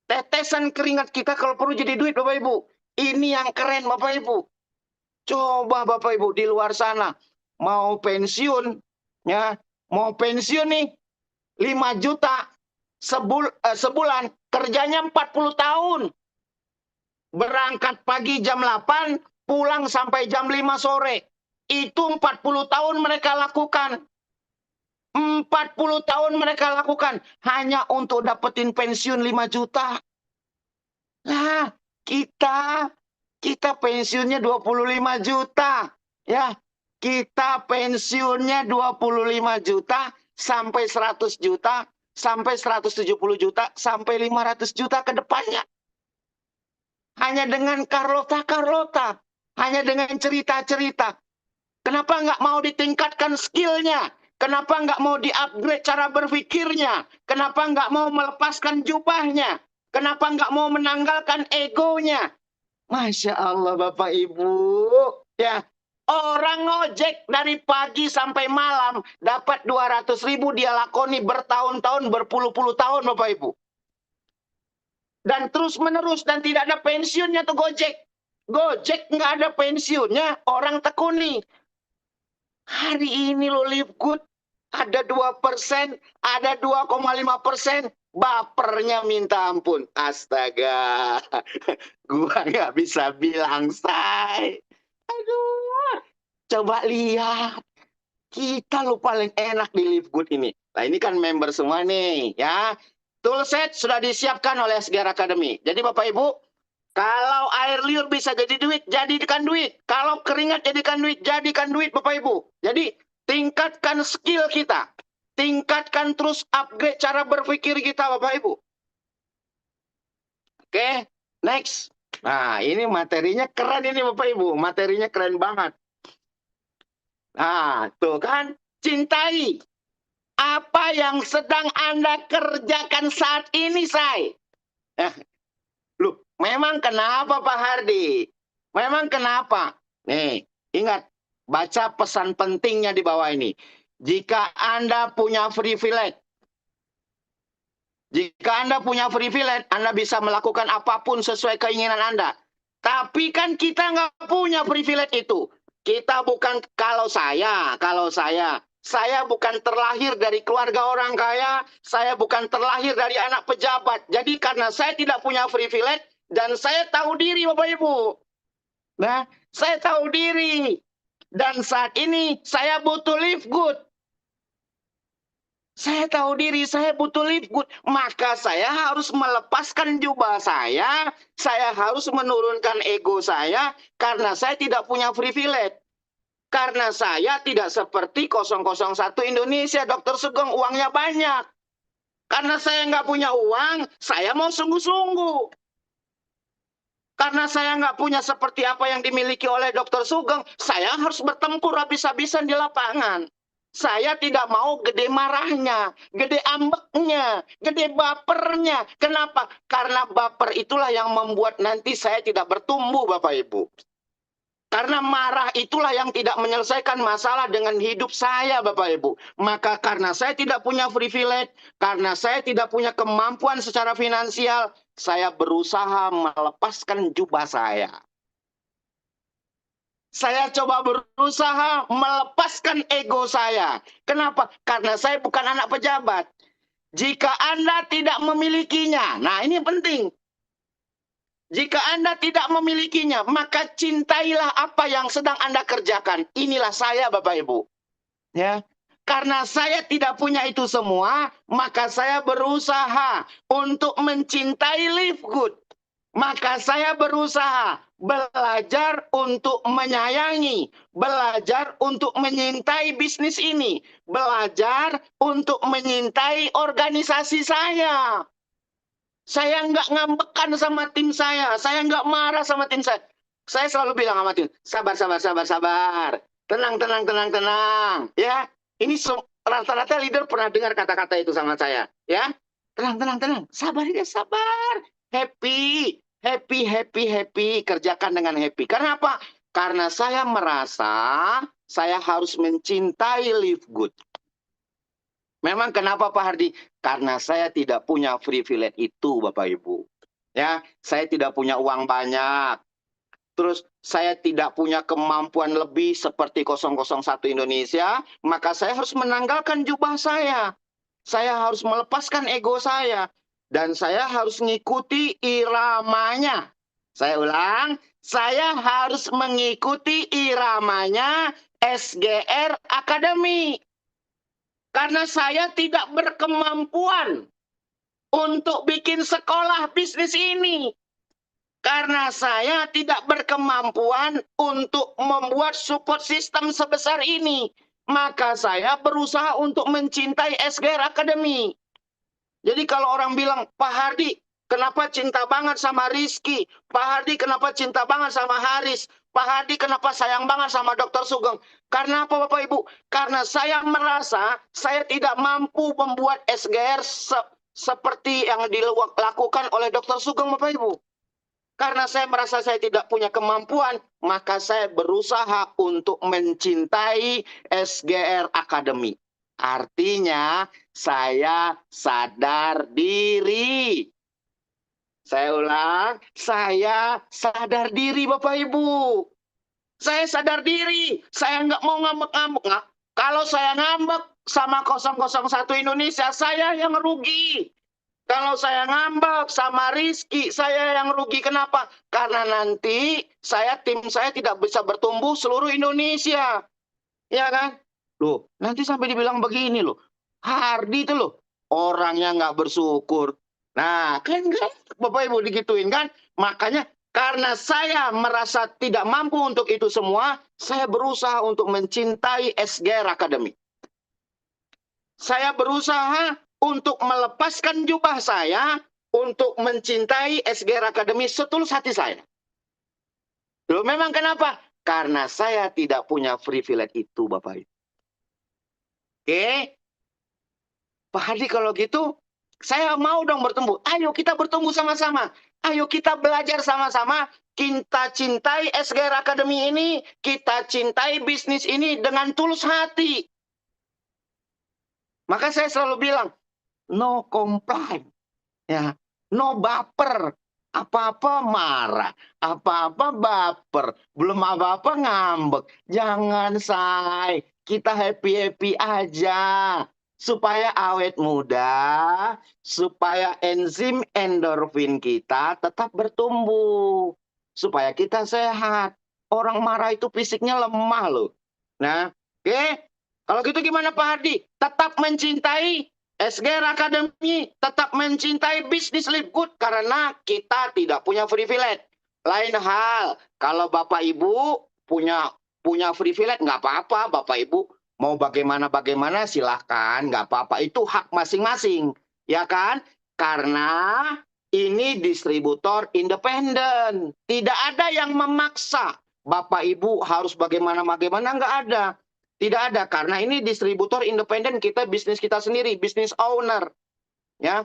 Tetesan keringat kita kalau perlu jadi duit Bapak Ibu. Ini yang keren Bapak Ibu. Coba Bapak Ibu di luar sana mau pensiun ya, mau pensiun nih 5 juta sebulan, kerjanya 40 tahun. Berangkat pagi jam 8, pulang sampai jam 5 sore. Itu 40 tahun mereka lakukan. 40 tahun mereka lakukan hanya untuk dapetin pensiun 5 juta. Nah, kita pensiunnya 25 juta. Ya, kita pensiunnya 25 juta sampai 100 juta, sampai 170 juta, sampai 500 juta ke depannya. Hanya dengan Carlota, hanya dengan cerita-cerita. Kenapa nggak mau ditingkatkan skillnya? Kenapa nggak mau di-upgrade cara berpikirnya? Kenapa nggak mau melepaskan jubahnya? Kenapa nggak mau menanggalkan egonya? Masya Allah Bapak Ibu. Ya, orang ngojek dari pagi sampai malam dapat 200.000 dia lakoni bertahun-tahun, berpuluh-puluh tahun Bapak Ibu. Dan terus menerus dan tidak ada pensiunnya tuh Gojek. Gojek nggak ada pensiunnya, orang tekuni. Hari ini lo live good, ada 2%, ada 2,5%, bapernya minta ampun. Astaga, gua nggak bisa bilang, say. Aduh, coba lihat. Kita lo paling enak di live good ini. Nah ini kan member semua nih, ya. Toolset sudah disiapkan oleh SGR Academy. Jadi Bapak Ibu, kalau air liur bisa jadi duit, jadikan duit. Kalau keringat jadikan duit Bapak Ibu. Jadi tingkatkan skill kita. Tingkatkan terus upgrade cara berpikir kita Bapak Ibu. Oke, next. Nah ini materinya keren ini Bapak Ibu. Materinya keren banget. Nah tuh kan, cintai apa yang sedang Anda kerjakan saat ini, say. Loh, memang kenapa Pak Hardi? Memang kenapa? Nih, ingat, baca pesan pentingnya di bawah ini. Jika Anda punya privilege, Anda bisa melakukan apapun sesuai keinginan Anda. Tapi kan kita nggak punya privilege itu. Kita bukan, kalau saya bukan terlahir dari keluarga orang kaya, saya bukan terlahir dari anak pejabat. Jadi karena saya tidak punya privilege, dan saya tahu diri Bapak Ibu. Nah, saya tahu diri. Dan saat ini saya butuh live good. Saya tahu diri saya butuh live good. Maka saya harus melepaskan jubah saya harus menurunkan ego saya, karena saya tidak punya privilege. Karena saya tidak seperti 001 Indonesia, Dr. Sugeng, uangnya banyak. Karena saya nggak punya uang, saya mau sungguh-sungguh. Karena saya nggak punya seperti apa yang dimiliki oleh Dr. Sugeng, saya harus bertempur habis-habisan di lapangan. Saya tidak mau gede marahnya, gede ambeknya, gede bapernya. Kenapa? Karena baper itulah yang membuat nanti saya tidak bertumbuh, Bapak Ibu. Karena marah itulah yang tidak menyelesaikan masalah dengan hidup saya, Bapak Ibu. Maka karena saya tidak punya privilege, karena saya tidak punya kemampuan secara finansial, saya berusaha melepaskan jubah saya. Saya coba berusaha melepaskan ego saya. Kenapa? Karena saya bukan anak pejabat. Jika Anda tidak memilikinya, nah ini penting. Jika Anda tidak memilikinya, maka cintailah apa yang sedang Anda kerjakan. Inilah saya, Bapak Ibu. Ya, karena saya tidak punya itu semua, maka saya berusaha untuk mencintai live good. Maka saya berusaha belajar untuk menyayangi, belajar untuk menyintai bisnis ini, belajar untuk menyintai organisasi saya. Saya nggak ngambekan sama tim saya nggak marah sama tim saya. Saya selalu bilang sama tim, sabar. Tenang. Ya, ini rata-rata leader pernah dengar kata-kata itu sama saya. Ya, tenang. Sabar ya, sabar. Happy. Kerjakan dengan happy. Karena apa? Karena saya merasa saya harus mencintai live good. Memang kenapa Pak Hardi? Karena saya tidak punya privilege itu Bapak Ibu. Ya, saya tidak punya uang banyak. Terus saya tidak punya kemampuan lebih seperti 001 Indonesia, maka saya harus menanggalkan jubah saya. Saya harus melepaskan ego saya. Dan saya harus mengikuti iramanya. Saya ulang, saya harus mengikuti iramanya SGR Academy. Karena saya tidak berkemampuan untuk bikin sekolah bisnis ini. Karena saya tidak berkemampuan untuk membuat support system sebesar ini. Maka saya berusaha untuk mencintai SGR Academy. Jadi kalau orang bilang, Pak Hardi, kenapa cinta banget sama Rizky? Pak Hardi, kenapa cinta banget sama Haris? Pak Hadi kenapa sayang banget sama Dokter Sugeng? Karena apa Bapak Ibu? Karena saya merasa saya tidak mampu membuat SGR seperti yang dilakukan oleh Dokter Sugeng Bapak Ibu. Karena saya merasa saya tidak punya kemampuan, maka saya berusaha untuk mencintai SGR Academy. Artinya saya sadar diri. Saya ulang, saya sadar diri Bapak Ibu. Saya sadar diri, saya nggak mau ngambek-ngambek. Kalau saya ngambek sama 001 Indonesia, saya yang rugi. Kalau saya ngambek sama Rizky, saya yang rugi. Kenapa? Karena nanti tim saya tidak bisa bertumbuh seluruh Indonesia. Ya kan? Loh, nanti sampai dibilang begini loh. Hardi itu loh, orangnya nggak bersyukur. Nah, kan Bapak Ibu digituin kan? Makanya karena saya merasa tidak mampu untuk itu semua, saya berusaha untuk mencintai SGR Academy. Saya berusaha untuk melepaskan jubah saya untuk mencintai SGR Academy setulus hati saya. Loh, memang kenapa? Karena saya tidak punya privilege itu, Bapak Ibu. Oke? Pak Hadi kalau gitu, saya mau dong bertumbuh. Ayo kita bertumbuh sama-sama. Ayo kita belajar sama-sama. Kita cintai SGR Academy ini. Kita cintai bisnis ini dengan tulus hati. Maka saya selalu bilang, no complain. Ya, no baper. Apa-apa marah. Apa-apa baper. Belum apa-apa ngambek. Jangan, say. Kita happy-happy aja. Supaya awet muda, supaya enzim endorfin kita tetap bertumbuh, supaya kita sehat. Orang marah itu fisiknya lemah loh. Nah, oke. Kalau gitu gimana Pak Hardi? Tetap mencintai SGR Academy, tetap mencintai bisnis Live Good karena kita tidak punya privilege. Lain hal, kalau Bapak Ibu punya privilege nggak apa-apa, Bapak Ibu mau bagaimana silahkan, nggak apa-apa. Itu hak masing-masing, ya kan? Karena ini distributor independen. Tidak ada yang memaksa Bapak Ibu harus bagaimana, nggak ada. Tidak ada, karena ini distributor independen, kita bisnis kita sendiri, bisnis owner. Ya.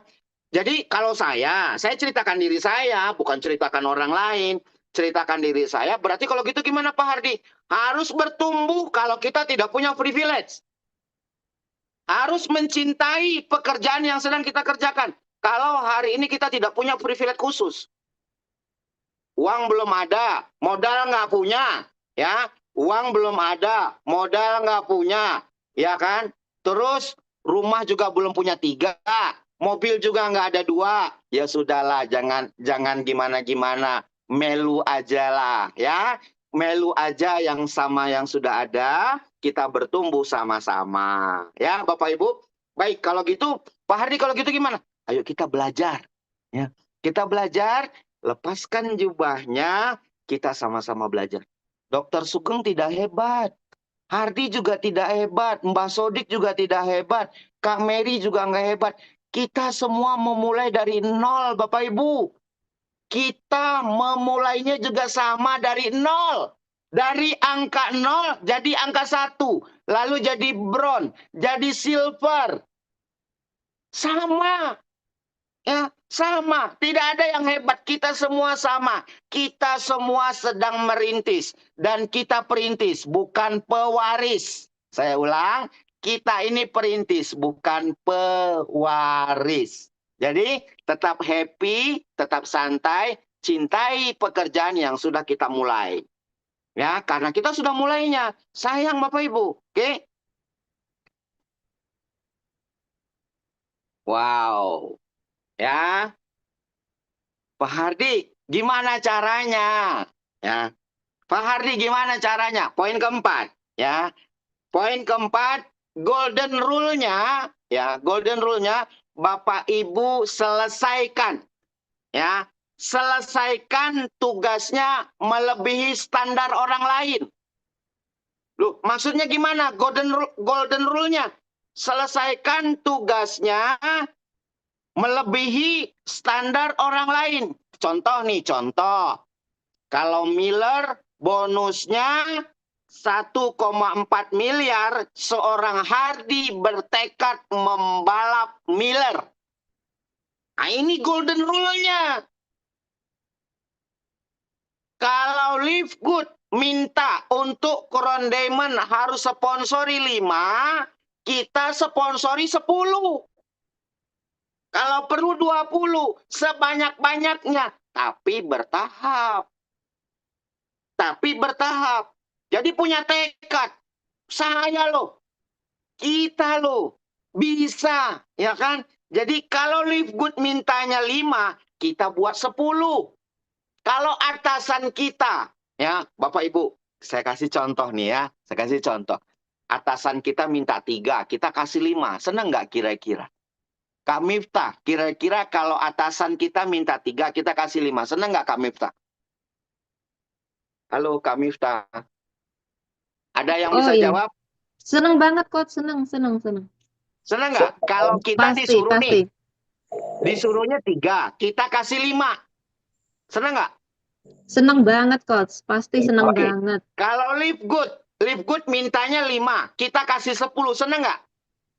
Jadi kalau saya ceritakan diri saya, bukan ceritakan orang lain. Ceritakan diri saya, berarti kalau gitu gimana Pak Hardi? Harus bertumbuh kalau kita tidak punya privilege. Harus mencintai pekerjaan yang sedang kita kerjakan. Kalau hari ini kita tidak punya privilege khusus. Uang belum ada, modal nggak punya. Ya, uang belum ada, modal nggak punya. Ya kan? Terus rumah juga belum punya 3. Mobil juga nggak ada 2. Ya sudahlah, jangan gimana-gimana. Melu aja lah, ya. Melu aja yang sama yang sudah ada, kita bertumbuh sama-sama. Ya, Bapak Ibu. Baik, kalau gitu, Pak Hardi kalau gitu gimana? Ayo kita belajar. Ya. Kita belajar, lepaskan jubahnya, kita sama-sama belajar. Dokter Sugeng tidak hebat. Hardi juga tidak hebat. Mbak Sodik juga tidak hebat. Kak Mary juga nggak hebat. Kita semua memulai dari nol, Bapak Ibu. Kita memulainya juga sama dari nol. Dari angka 0 jadi angka 1. Lalu jadi bronze, jadi silver. Sama. Ya, sama. Tidak ada yang hebat. Kita semua sama. Kita semua sedang merintis. Dan kita perintis, bukan pewaris. Saya ulang, kita ini perintis, bukan pewaris. Jadi tetap happy, tetap santai, cintai pekerjaan yang sudah kita mulai. Ya, karena kita sudah mulainya. Sayang Bapak Ibu, oke? Wow. Ya. Pak Hardi, gimana caranya? Ya. Pak Hardi, gimana caranya? Poin keempat, ya. Poin keempat, golden rule-nya, ya, golden rule-nya Bapak Ibu selesaikan. Ya, selesaikan tugasnya melebihi standar orang lain. Loh, maksudnya gimana? Golden rule-nya selesaikan tugasnya melebihi standar orang lain. Contoh nih, contoh. Kalau Miller Bonusnya 1,4 miliar, seorang Hardy bertekad membalap Miller. Nah, ini golden rule-nya. Kalau Live Good minta untuk Crown Diamond harus sponsori 5, kita sponsori 10. Kalau perlu 20, sebanyak-banyaknya. Tapi bertahap. Jadi punya tekad. Saya loh, kita loh, bisa. Ya kan? Jadi kalau Live Good mintanya 5, kita buat 10. Kalau atasan kita, ya Bapak Ibu, saya kasih contoh nih ya. Saya kasih contoh. Atasan kita minta 3, kita kasih 5. Senang nggak kira-kira? Kak Miftah, kira-kira kalau atasan kita minta 3, kita kasih 5. Senang nggak Kak Miftah? Halo Kak Miftah. Ada yang Oh bisa iya, jawab? seneng banget Coach, seneng. Senang nggak? Kalau kita Pasti, disuruh pasti. nih, disuruhnya 3, kita kasih 5. Senang nggak? Seneng banget Coach, pasti seneng Oke. banget. Kalau Live Good mintanya 5, kita kasih 10. Senang nggak?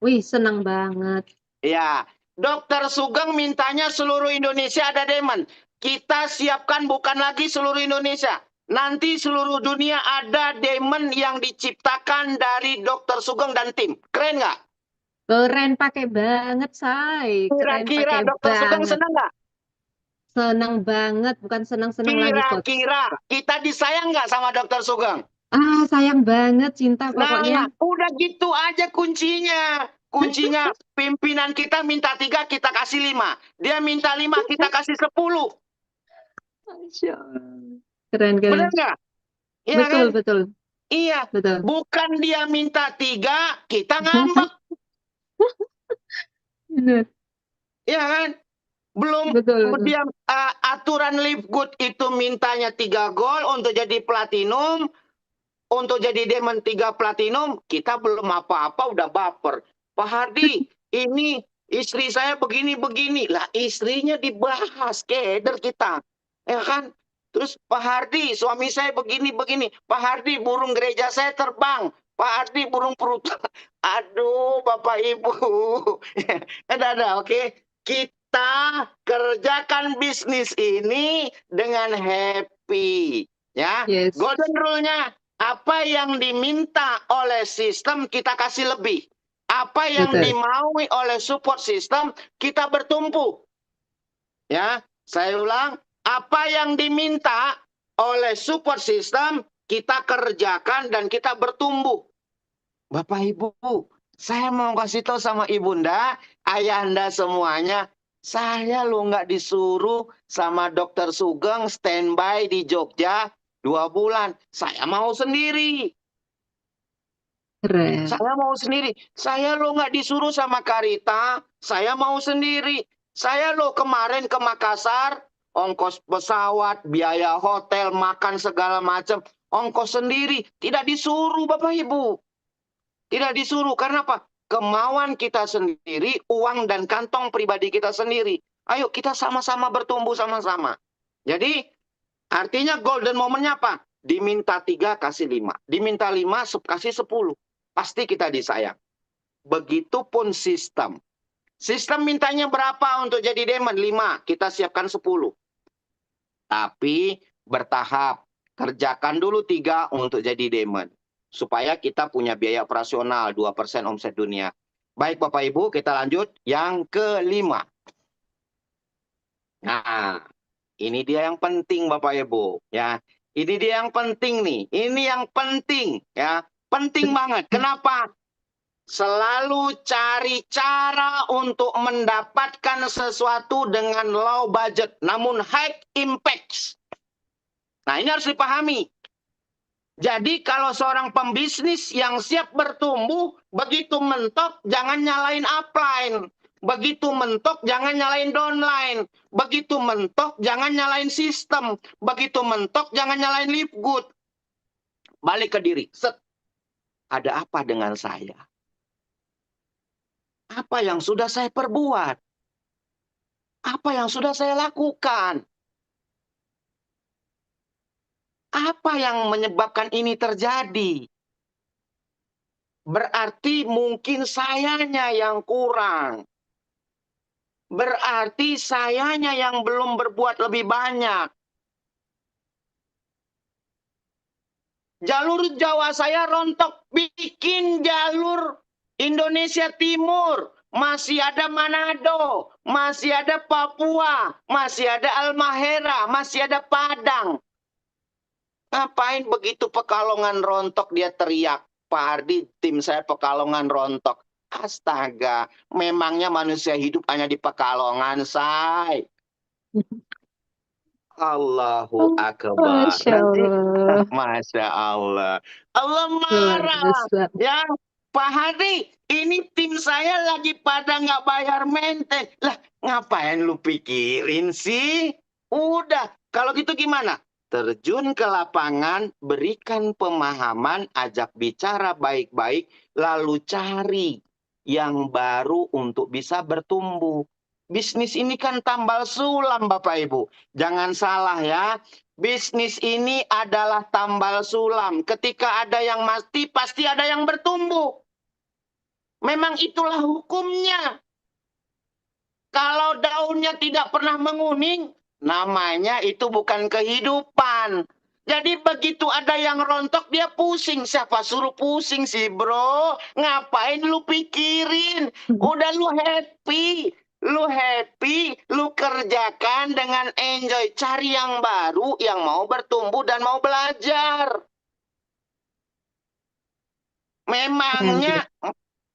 Wih, seneng banget. Ya, Dokter Sugeng mintanya seluruh Indonesia ada diamond. Kita siapkan bukan lagi seluruh Indonesia. Nanti seluruh dunia ada diamond yang diciptakan dari Dokter Sugeng dan tim. Keren nggak? Keren pakai banget, say. Keren Kira-kira pakai Dokter Sugeng banget. senang nggak? Seneng banget, bukan seneng-seneng lagi Coach. Kira-kira kita disayang nggak sama Dokter Sugeng? Ah, sayang banget, cinta pokoknya. Nah, udah gitu aja kuncinya. Kuncinya pimpinan kita minta 3, kita kasih 5. Dia minta 5, kita kasih 10. Masya Allah. Keren, Benar keren. nggak? Iya Betul, kan? betul, Iya. betul. Bukan dia minta 3, kita ngambek. Benar, Iya kan? Belum betul, betul. dia aturan Live Good itu mintanya 3 gol untuk jadi platinum. Untuk jadi diamond 3 platinum, kita belum apa-apa udah baper. Pak Hardi, ini istri saya begini-begini. Lah istrinya dibahas, keder kita. Ya kan? Terus Pak Hardi, suami saya begini-begini. Pak Hardi, burung gereja saya terbang. Pak Hardi, burung perut. Aduh, Bapak Ibu. Ada, oke. Kita kerjakan bisnis ini dengan happy. Ya, Yes, golden rule-nya. Apa yang diminta oleh sistem kita kasih lebih. Apa yang betul. dimaui oleh support system kita bertumpu. Ya, saya ulang, apa yang diminta oleh support system kita kerjakan dan kita bertumbuh. Bapak Ibu, saya mau kasih tahu sama Ibunda, Ayahanda semuanya, saya lo nggak disuruh sama Dokter Sugeng standby di Jogja 2 bulan. Saya mau sendiri. Keren. Saya mau sendiri. Saya lo nggak disuruh sama Karita. Saya mau sendiri. Saya lo kemarin ke Makassar, ongkos pesawat, biaya hotel, makan segala macam, ongkos sendiri. Tidak disuruh Bapak Ibu. Tidak disuruh. Karena apa? Kemauan kita sendiri, uang dan kantong pribadi kita sendiri. Ayo kita sama-sama bertumbuh sama-sama. Jadi artinya golden momennya apa? Diminta 3 kasih 5. Diminta 5 kasih 10. Pasti kita disayang. Begitupun sistem. Sistem mintanya berapa untuk jadi diamond? 5. Kita siapkan 10. Tapi bertahap. Kerjakan dulu 3 untuk jadi diamond. Supaya kita punya biaya operasional 2% omset dunia. Baik Bapak Ibu, kita lanjut. Yang kelima. Nah, ini dia yang penting Bapak Ibu. Ya, ini dia yang penting nih. Ini yang penting. Ya, penting banget. Kenapa? Selalu cari cara untuk mendapatkan sesuatu dengan low budget, namun high impact. Nah, ini harus dipahami. Jadi kalau seorang pembisnis yang siap bertumbuh, begitu mentok jangan nyalain upline. Begitu mentok jangan nyalain downline. Begitu mentok jangan nyalain sistem. Begitu mentok jangan nyalain Live Good. Balik ke diri. Set. Ada apa dengan saya? Apa yang sudah saya perbuat? Apa yang sudah saya lakukan? Apa yang menyebabkan ini terjadi? Berarti mungkin sayanya yang kurang. Berarti sayanya yang belum berbuat lebih banyak. Jalur Jawa saya rontok, bikin jalur Indonesia Timur. Masih ada Manado, masih ada Papua, masih ada Halmahera, masih ada Padang. Ngapain begitu Pekalongan rontok dia teriak, Pak Hardi, tim saya Pekalongan rontok. Astaga, memangnya manusia hidup hanya di Pekalongan, say. Allahu Akbar. Masya Nanti, Allah. Masya Allah. Allah Luar marah. biasa. Ya, Pak Hadi, ini tim saya lagi pada nggak bayar mainten. Lah, ngapain lu pikirin sih? Udah, kalau gitu gimana? Terjun ke lapangan, berikan pemahaman, ajak bicara baik-baik, lalu cari yang baru untuk bisa bertumbuh. Bisnis ini kan tambal sulam, Bapak Ibu. Jangan salah ya. Bisnis ini adalah tambal sulam. Ketika ada yang mati, pasti ada yang bertumbuh. Memang itulah hukumnya. Kalau daunnya tidak pernah menguning, namanya itu bukan kehidupan. Jadi begitu ada yang rontok, dia pusing. Siapa suruh pusing sih, bro? Ngapain lu pikirin? Udah lu happy. Lu happy, lu kerjakan dengan enjoy. Cari yang baru, yang mau bertumbuh dan mau belajar. Memangnya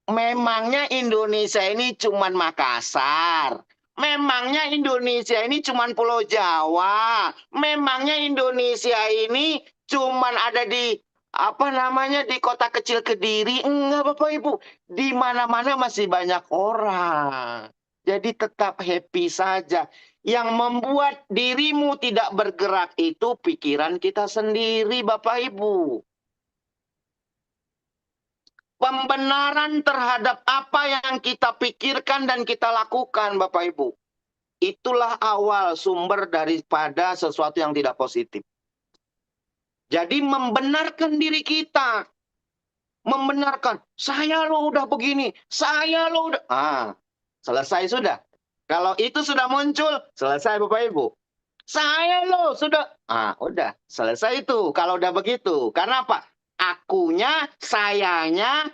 Memangnya Indonesia ini cuman Makassar. Memangnya Indonesia ini cuman Pulau Jawa. Memangnya Indonesia ini cuman ada di apa namanya di kota kecil Kediri. Enggak, Bapak Ibu. Di mana-mana masih banyak orang. Jadi tetap happy saja. Yang membuat dirimu tidak bergerak itu pikiran kita sendiri, Bapak Ibu. Pembenaran terhadap apa yang kita pikirkan dan kita lakukan, Bapak Ibu. Itulah awal sumber daripada sesuatu yang tidak positif. Jadi membenarkan diri kita. Membenarkan, saya lo udah begini, saya lo udah... selesai sudah. Kalau itu sudah muncul, selesai Bapak Ibu. Saya lo sudah... udah, selesai itu kalau udah begitu. Karena apa? Akunya, sayanya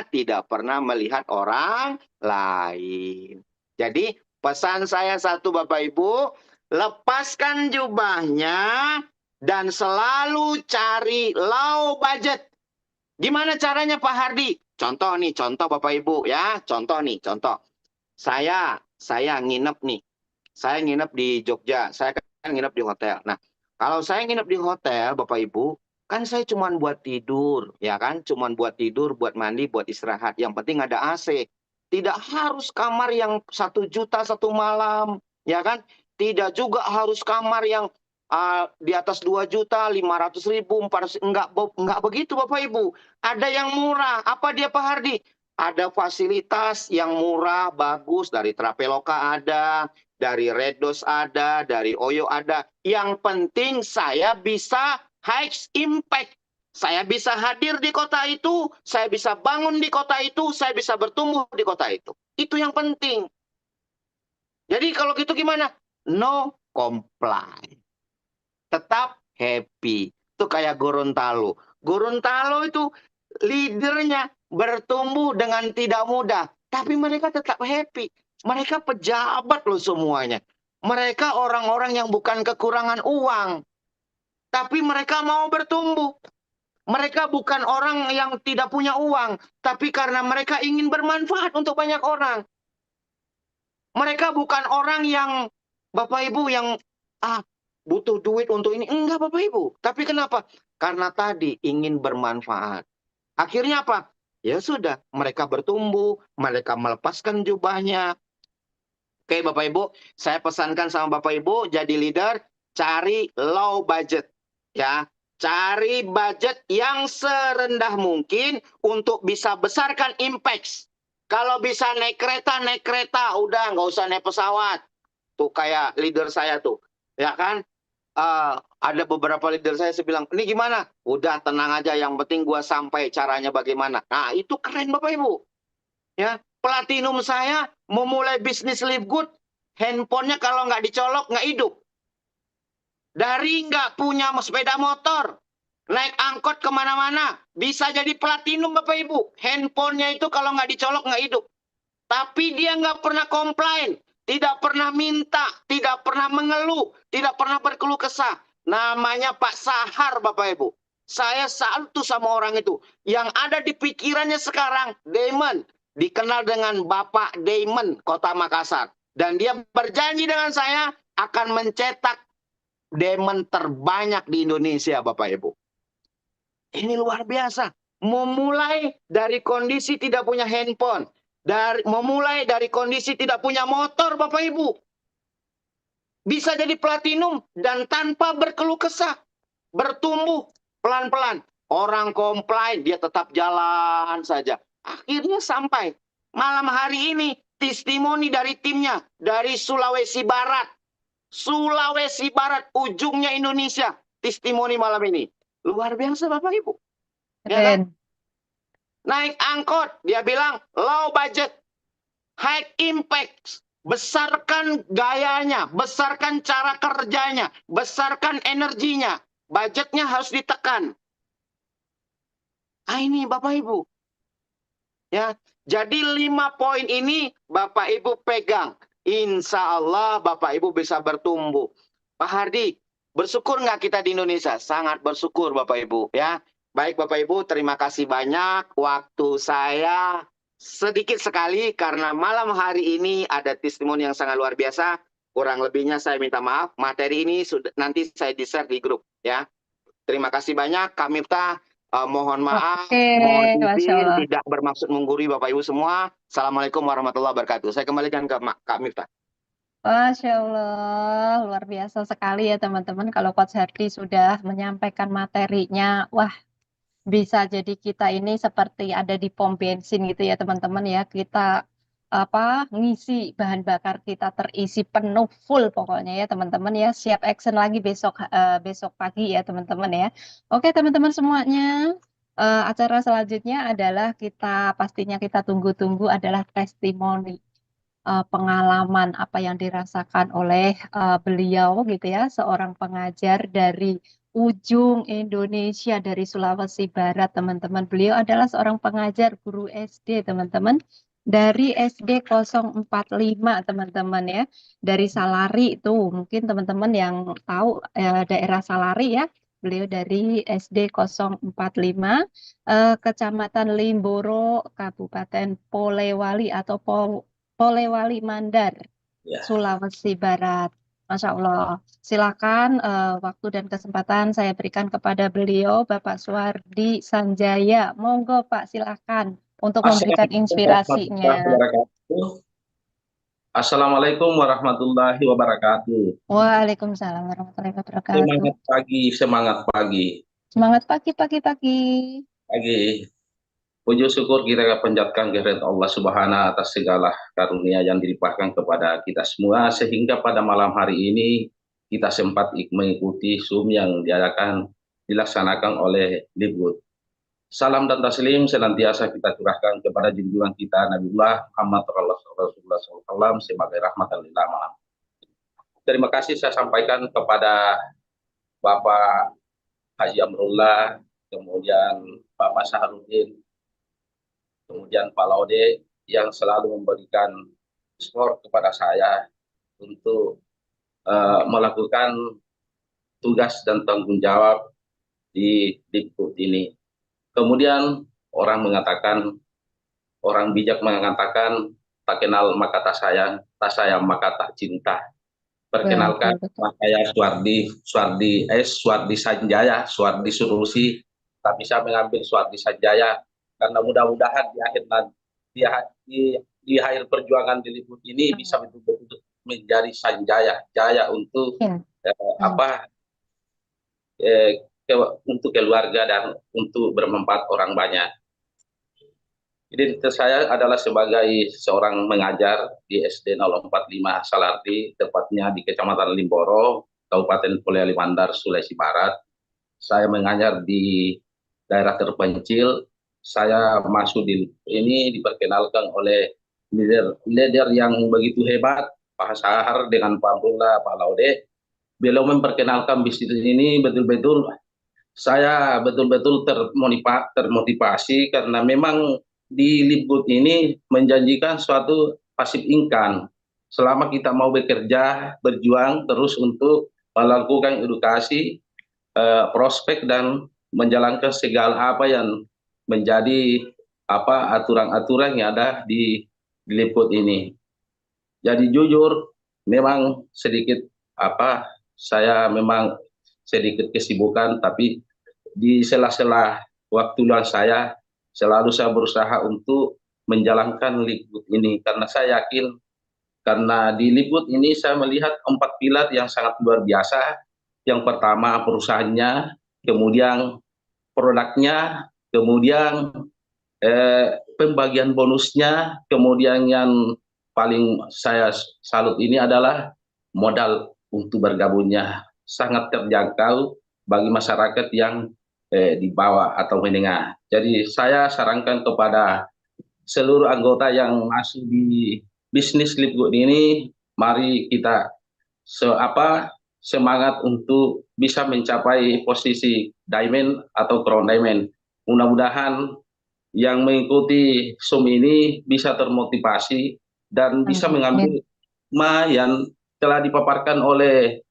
tidak pernah melihat orang lain. Jadi pesan saya satu Bapak Ibu, lepaskan jubahnya dan selalu cari low budget. Gimana caranya Pak Hardi? Contoh nih, contoh Bapak Ibu ya, contoh nih, contoh. Saya nginep nih. Saya nginep di Jogja, saya kan nginep di hotel. Nah, kalau saya nginep di hotel Bapak Ibu, kan saya cuma buat tidur, ya kan? Cuma buat tidur, buat mandi, buat istirahat. Yang penting ada AC. Tidak harus kamar yang 1 juta 1 malam, ya kan? Tidak juga harus kamar yang di atas 2 juta 500.000, 400. Enggak begitu Bapak Ibu. Ada yang murah. Apa dia Pak Hardi? Ada fasilitas yang murah, bagus. Dari Traveloka ada, dari Redos ada, dari Oyo ada. Yang penting saya bisa high impact. Saya bisa hadir di kota itu, saya bisa bangun di kota itu, saya bisa bertumbuh di kota itu. Itu yang penting. Jadi kalau gitu gimana? No comply. Tetap happy. Itu kayak Gorontalo. Gorontalo itu leadernya bertumbuh dengan tidak mudah. Tapi mereka tetap happy. Mereka pejabat loh semuanya. Mereka orang-orang yang bukan kekurangan uang. Tapi mereka mau bertumbuh. Mereka bukan orang yang tidak punya uang. Tapi karena mereka ingin bermanfaat untuk banyak orang. Mereka bukan orang yang, Bapak Ibu, yang butuh duit untuk ini. Enggak Bapak Ibu. Tapi kenapa? Karena tadi ingin bermanfaat. Akhirnya apa? Ya sudah, mereka bertumbuh, mereka melepaskan jubahnya. Oke Bapak Ibu, saya pesankan sama Bapak Ibu, jadi leader, cari low budget. Ya, cari budget yang serendah mungkin untuk bisa besarkan impact. Kalau bisa naik kereta, udah nggak usah naik pesawat. Tuh kayak leader saya tuh, ya kan? ada beberapa leader saya bilang, ini gimana? Udah tenang aja, yang penting gua sampai caranya bagaimana. Nah, itu keren Bapak Ibu. Ya, platinum saya memulai bisnis Live Good, handphonenya kalau nggak dicolok nggak hidup. Dari nggak punya sepeda motor, naik angkot kemana-mana, bisa jadi platinum Bapak Ibu. Handphonenya itu kalau nggak dicolok nggak hidup. Tapi dia nggak pernah komplain, tidak pernah minta, tidak pernah mengeluh, tidak pernah berkeluh kesah. Namanya Pak Sahar, Bapak Ibu. Saya salut sama orang itu. Yang ada di pikirannya sekarang, Damon. Dikenal dengan Bapak Damon, Kota Makassar. Dan dia berjanji dengan saya akan mencetak Damon terbanyak di Indonesia, Bapak Ibu. Ini luar biasa. Memulai dari kondisi tidak punya handphone. Memulai dari kondisi tidak punya motor, Bapak Ibu. Bisa jadi platinum dan tanpa berkeluh kesah. Bertumbuh pelan-pelan. Orang komplain, dia tetap jalan saja. Akhirnya sampai malam hari ini, testimoni dari timnya, dari Sulawesi Barat. Sulawesi Barat, ujungnya Indonesia. Testimoni malam ini. Luar biasa Bapak Ibu. Ya kan? Keren. Naik angkot, dia bilang low budget, high impact. Besarkan gayanya, besarkan cara kerjanya, besarkan energinya. Budgetnya harus ditekan. Nah ini Bapak Ibu. Ya, jadi 5 poin ini Bapak Ibu pegang. Insya Allah Bapak Ibu bisa bertumbuh. Pak Hardi, bersyukur nggak kita di Indonesia? Sangat bersyukur Bapak Ibu. Ya, baik Bapak Ibu, terima kasih banyak. Waktu saya sedikit sekali karena malam hari ini ada testimoni yang sangat luar biasa. Kurang lebihnya saya minta maaf. Materi ini sudah nanti saya di-share di grup. Ya, terima kasih banyak. Kak Miftah. Mohon maaf, Oke, mohon Masya izin, Allah. tidak bermaksud menggurui Bapak Ibu semua. Assalamualaikum warahmatullahi wabarakatuh. Saya kembalikan ke Kak Miftah. Masya Allah, luar biasa sekali ya teman-teman. Kalau Coach Hardy sudah menyampaikan materinya, wah bisa jadi kita ini seperti ada di pom bensin gitu ya teman-teman ya. Kita ngisi bahan bakar kita terisi penuh full pokoknya ya teman-teman ya. Siap action lagi besok pagi ya teman-teman ya. Oke teman-teman semuanya. Acara selanjutnya adalah pastinya kita tunggu-tunggu adalah testimoni pengalaman apa yang dirasakan oleh beliau gitu ya, seorang pengajar dari ujung Indonesia dari Sulawesi Barat, teman-teman. Beliau adalah seorang pengajar guru SD, teman-teman. Dari SD 045, teman-teman ya. Dari Salari itu, mungkin teman-teman yang tahu daerah Salari ya. Beliau dari SD 045, Kecamatan Limboro, Kabupaten Polewali atau Polewali Mandar, Ya. Sulawesi Barat. Masya Allah. Silakan waktu dan kesempatan saya berikan kepada beliau, Bapak Suwardi Sanjaya. Monggo Pak, silakan untuk memberikan Assalamualaikum inspirasinya. warahmatullahi wabarakatuh. Assalamualaikum warahmatullahi wabarakatuh. Waalaikumsalam warahmatullahi wabarakatuh. Semangat pagi, semangat pagi. Semangat pagi, pagi. Pagi. Puji syukur kita panjatkan kehadirat Allah Subhanahu atas segala karunia yang dilimpahkan kepada kita semua sehingga pada malam hari ini kita sempat mengikuti Zoom yang dilaksanakan oleh Live Good. Salam dan taslim senantiasa kita curahkan kepada junjungan kita Nabiullah Muhammad Rasulullah SAW sebagai rahmatan lil alamin. Terima kasih saya sampaikan kepada Bapak Haji Amrullah, kemudian Bapak Saharudin, kemudian Pak Laude yang selalu memberikan support kepada saya untuk melakukan tugas dan tanggung jawab di Dikbud ini. Kemudian orang bijak mengatakan, tak kenal maka tak sayang maka tak cinta. Perkenalkan, saya Suwardi Sanjaya, Suwardi Surusi, tak bisa mengambil Suwardi Sanjaya, karena mudah-mudahan di akhir perjuangan di Live Good ini bisa betul-betul menjadi Sanjaya, jaya untuk untuk keluarga dan untuk bermanfaat orang banyak. Identitas saya adalah sebagai seorang mengajar di SD 045 Salardi, tepatnya di Kecamatan Limboro. Kabupaten Poliali Mandar, Sulawesi Barat. Saya mengajar di daerah terpencil. Saya masuk di ini diperkenalkan oleh leader yang begitu hebat, Pak Sahar dengan Pak Abdullah, Pak Laude. Beliau memperkenalkan bisnis ini betul-betul saya betul-betul termotivasi karena memang di Lipgut ini menjanjikan suatu passive income. Selama kita mau bekerja, berjuang terus untuk melakukan edukasi, prospek dan menjalankan segala apa yang menjadi aturan-aturan yang ada di Lipgut ini. Jadi jujur memang sedikit saya memang sedikit kesibukan, tapi di sela-sela waktu luang saya selalu saya berusaha untuk menjalankan Lipgut ini karena saya yakin karena di Lipgut ini saya melihat 4 pilar yang sangat luar biasa. Yang pertama perusahaannya, kemudian produknya, kemudian pembagian bonusnya, kemudian yang paling saya salut ini adalah modal untuk bergabungnya sangat terjangkau bagi masyarakat yang di bawah atau menengah. Jadi saya sarankan kepada seluruh anggota yang masuk di bisnis Lipgut ini, mari kita semangat untuk bisa mencapai posisi diamond atau crown diamond. Mudah-mudahan yang mengikuti Zoom ini bisa termotivasi dan bisa mengambil hikmah yang telah dipaparkan oleh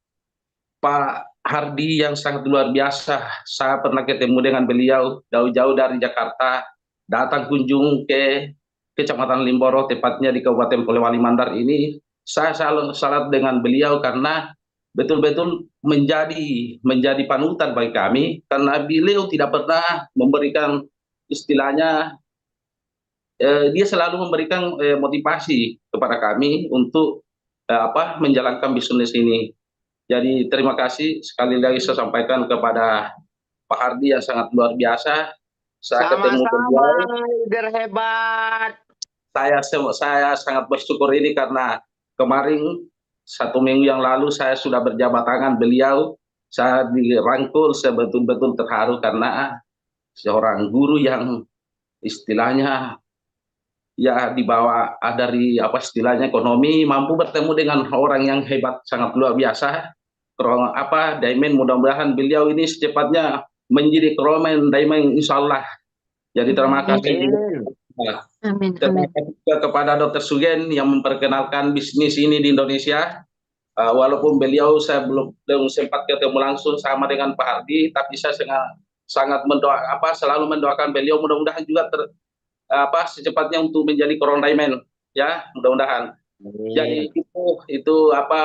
Pak Hardi yang sangat luar biasa. Saya pernah ketemu dengan beliau jauh-jauh dari Jakarta, datang kunjung ke Kecamatan Limboro, tepatnya di Kabupaten Polewali Mandar ini. Saya selalu salat dengan beliau karena betul-betul menjadi panutan bagi kami karena beliau tidak pernah memberikan istilahnya dia selalu memberikan motivasi kepada kami untuk menjalankan bisnis ini. Jadi terima kasih sekali lagi saya sampaikan kepada Pak Hardi yang sangat luar biasa. Saya ketemu Sama-sama, leader hebat. Saya sangat bersyukur ini karena kemarin 1 minggu yang lalu saya sudah berjabat tangan beliau. Saya dirangkul, saya betul-betul terharu karena seorang guru yang istilahnya ya di bawah dari istilahnya ekonomi mampu bertemu dengan orang yang hebat sangat luar biasa. Diamond, mudah-mudahan beliau ini secepatnya menjadi kromen diamond insya Allah. Jadi terima kasih. Amin. Terima kasih juga kepada Dr. Sugen yang memperkenalkan bisnis ini di Indonesia. Walaupun beliau saya belum sempat ketemu langsung sama dengan Pak Hardi, tapi saya sangat selalu mendoakan beliau mudah-mudahan juga secepatnya untuk menjadi crown diamond ya, mudah-mudahan. Jadi itu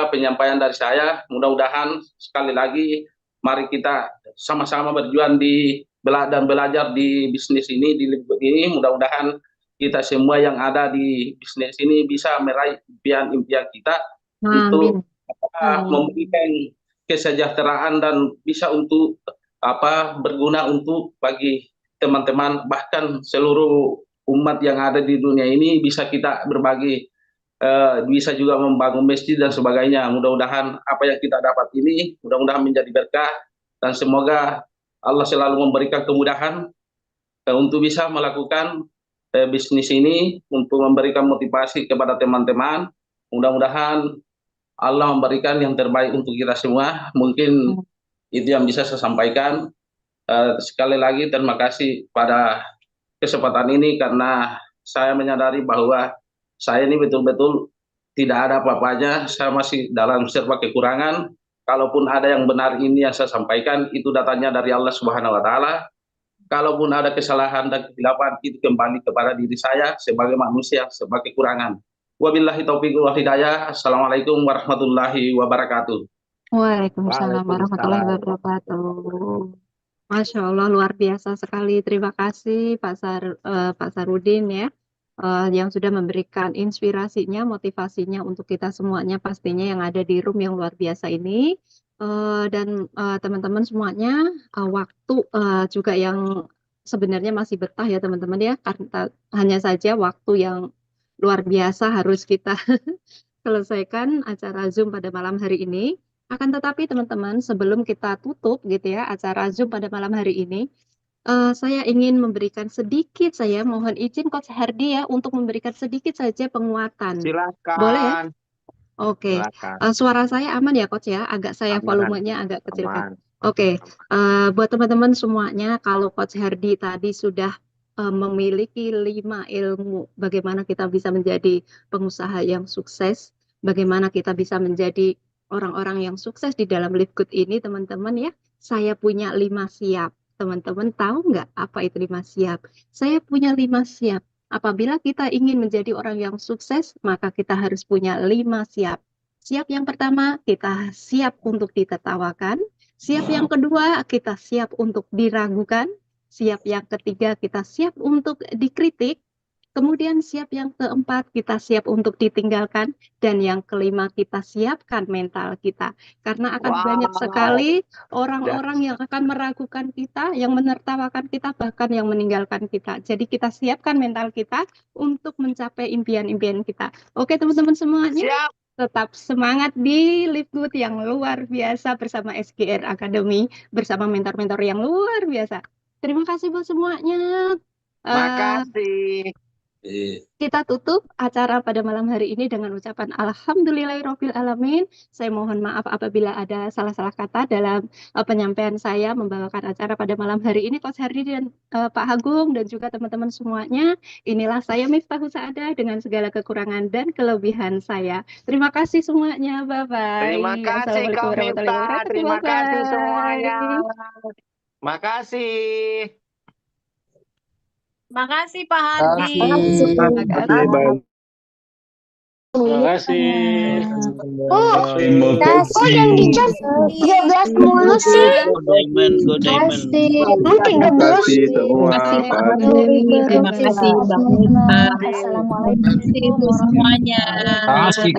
penyampaian dari saya. Mudah-mudahan sekali lagi mari kita sama-sama berjuang dan belajar di bisnis ini di Lipgut ini. Mudah-mudahan kita semua yang ada di bisnis ini bisa meraih impian kita untuk memberikan kesejahteraan dan bisa untuk berguna untuk bagi teman-teman bahkan seluruh umat yang ada di dunia ini bisa kita berbagi. Bisa juga membangun masjid dan sebagainya. Mudah-mudahan apa yang kita dapat ini mudah-mudahan menjadi berkah dan semoga Allah selalu memberikan kemudahan untuk bisa melakukan bisnis ini untuk memberikan motivasi kepada teman-teman. Mudah-mudahan Allah memberikan yang terbaik untuk kita semua. Mungkin itu yang bisa saya sampaikan. Sekali lagi terima kasih pada kesempatan ini karena saya menyadari bahwa saya ini betul-betul tidak ada apa-apanya, saya masih dalam serba kekurangan. Kalaupun ada yang benar ini yang saya sampaikan, itu datanya dari Allah Subhanahu wa Ta'ala. Kalaupun ada kesalahan dan kesilapan, itu kembali kepada diri saya sebagai manusia, sebagai kekurangan. Wabillahi taufiq wal hidayah. Assalamualaikum warahmatullahi wabarakatuh. Waalaikumsalam warahmatullahi wabarakatuh. Masya Allah, luar biasa sekali. Terima kasih Pak Sarudin ya. Yang sudah memberikan inspirasinya, motivasinya untuk kita semuanya pastinya yang ada di room yang luar biasa ini. Dan teman-teman semuanya, waktu juga yang sebenarnya masih betah ya teman-teman ya, karena hanya saja waktu yang luar biasa harus kita selesaikan acara Zoom pada malam hari ini. Akan tetapi teman-teman, sebelum kita tutup gitu ya acara Zoom pada malam hari ini, saya ingin memberikan sedikit saya mohon izin Coach Hardy ya untuk memberikan sedikit saja penguatan. Boleh ya? Silakan, Oke, silakan. suara saya aman ya Coach ya? Agak saya Aman, volumenya agak kecilkan. aman, Oke, aman. buat teman-teman semuanya, kalau Coach Hardy tadi sudah memiliki 5 ilmu bagaimana kita bisa menjadi pengusaha yang sukses, bagaimana kita bisa menjadi orang-orang yang sukses di dalam Live Good ini, teman-teman ya. Saya punya 5 siap. Teman-teman tahu nggak apa itu 5 siap? Saya punya 5 siap. Apabila kita ingin menjadi orang yang sukses, maka kita harus punya 5 siap. Siap yang pertama, kita siap untuk ditertawakan. Siap yang kedua, kita siap untuk diragukan. Siap yang ketiga, kita siap untuk dikritik. Kemudian siap yang keempat, kita siap untuk ditinggalkan. Dan yang kelima, kita siapkan mental kita. Karena akan banyak Wow, sekali dah. orang-orang yang akan meragukan kita, yang menertawakan kita, bahkan yang meninggalkan kita. Jadi kita siapkan mental kita untuk mencapai impian-impian kita. Oke teman-teman semuanya, Siap. tetap semangat di Live Good yang luar biasa bersama SGR Academy, bersama mentor-mentor yang luar biasa. Terima kasih buat semuanya. Makasih. Kita tutup acara pada malam hari ini dengan ucapan Alhamdulillahirabbil alamin. Saya mohon maaf apabila ada salah-salah kata dalam penyampaian saya membawakan acara pada malam hari ini, Coach Hardy dan Pak Agung dan juga teman-teman semuanya. Inilah saya Miftahul Saadah dengan segala kekurangan dan kelebihan saya. Terima kasih semuanya. Bye-bye. Terima kasih Assalamualaikum Kak warahmatullahi Miftah. wabarakatuh. Terima kasih Bye-bye. semuanya. Makasih. Makasih Pak Hardi. Terima kasih. Terima kasih. Terima kasih. yang dicas 13 mulu sih. Go Diamond, go Diamond. Mungkin 13. kasih semua. Terima kasih Bang Miftah. Assalamualaikum Terima kasih semuanya. Kasih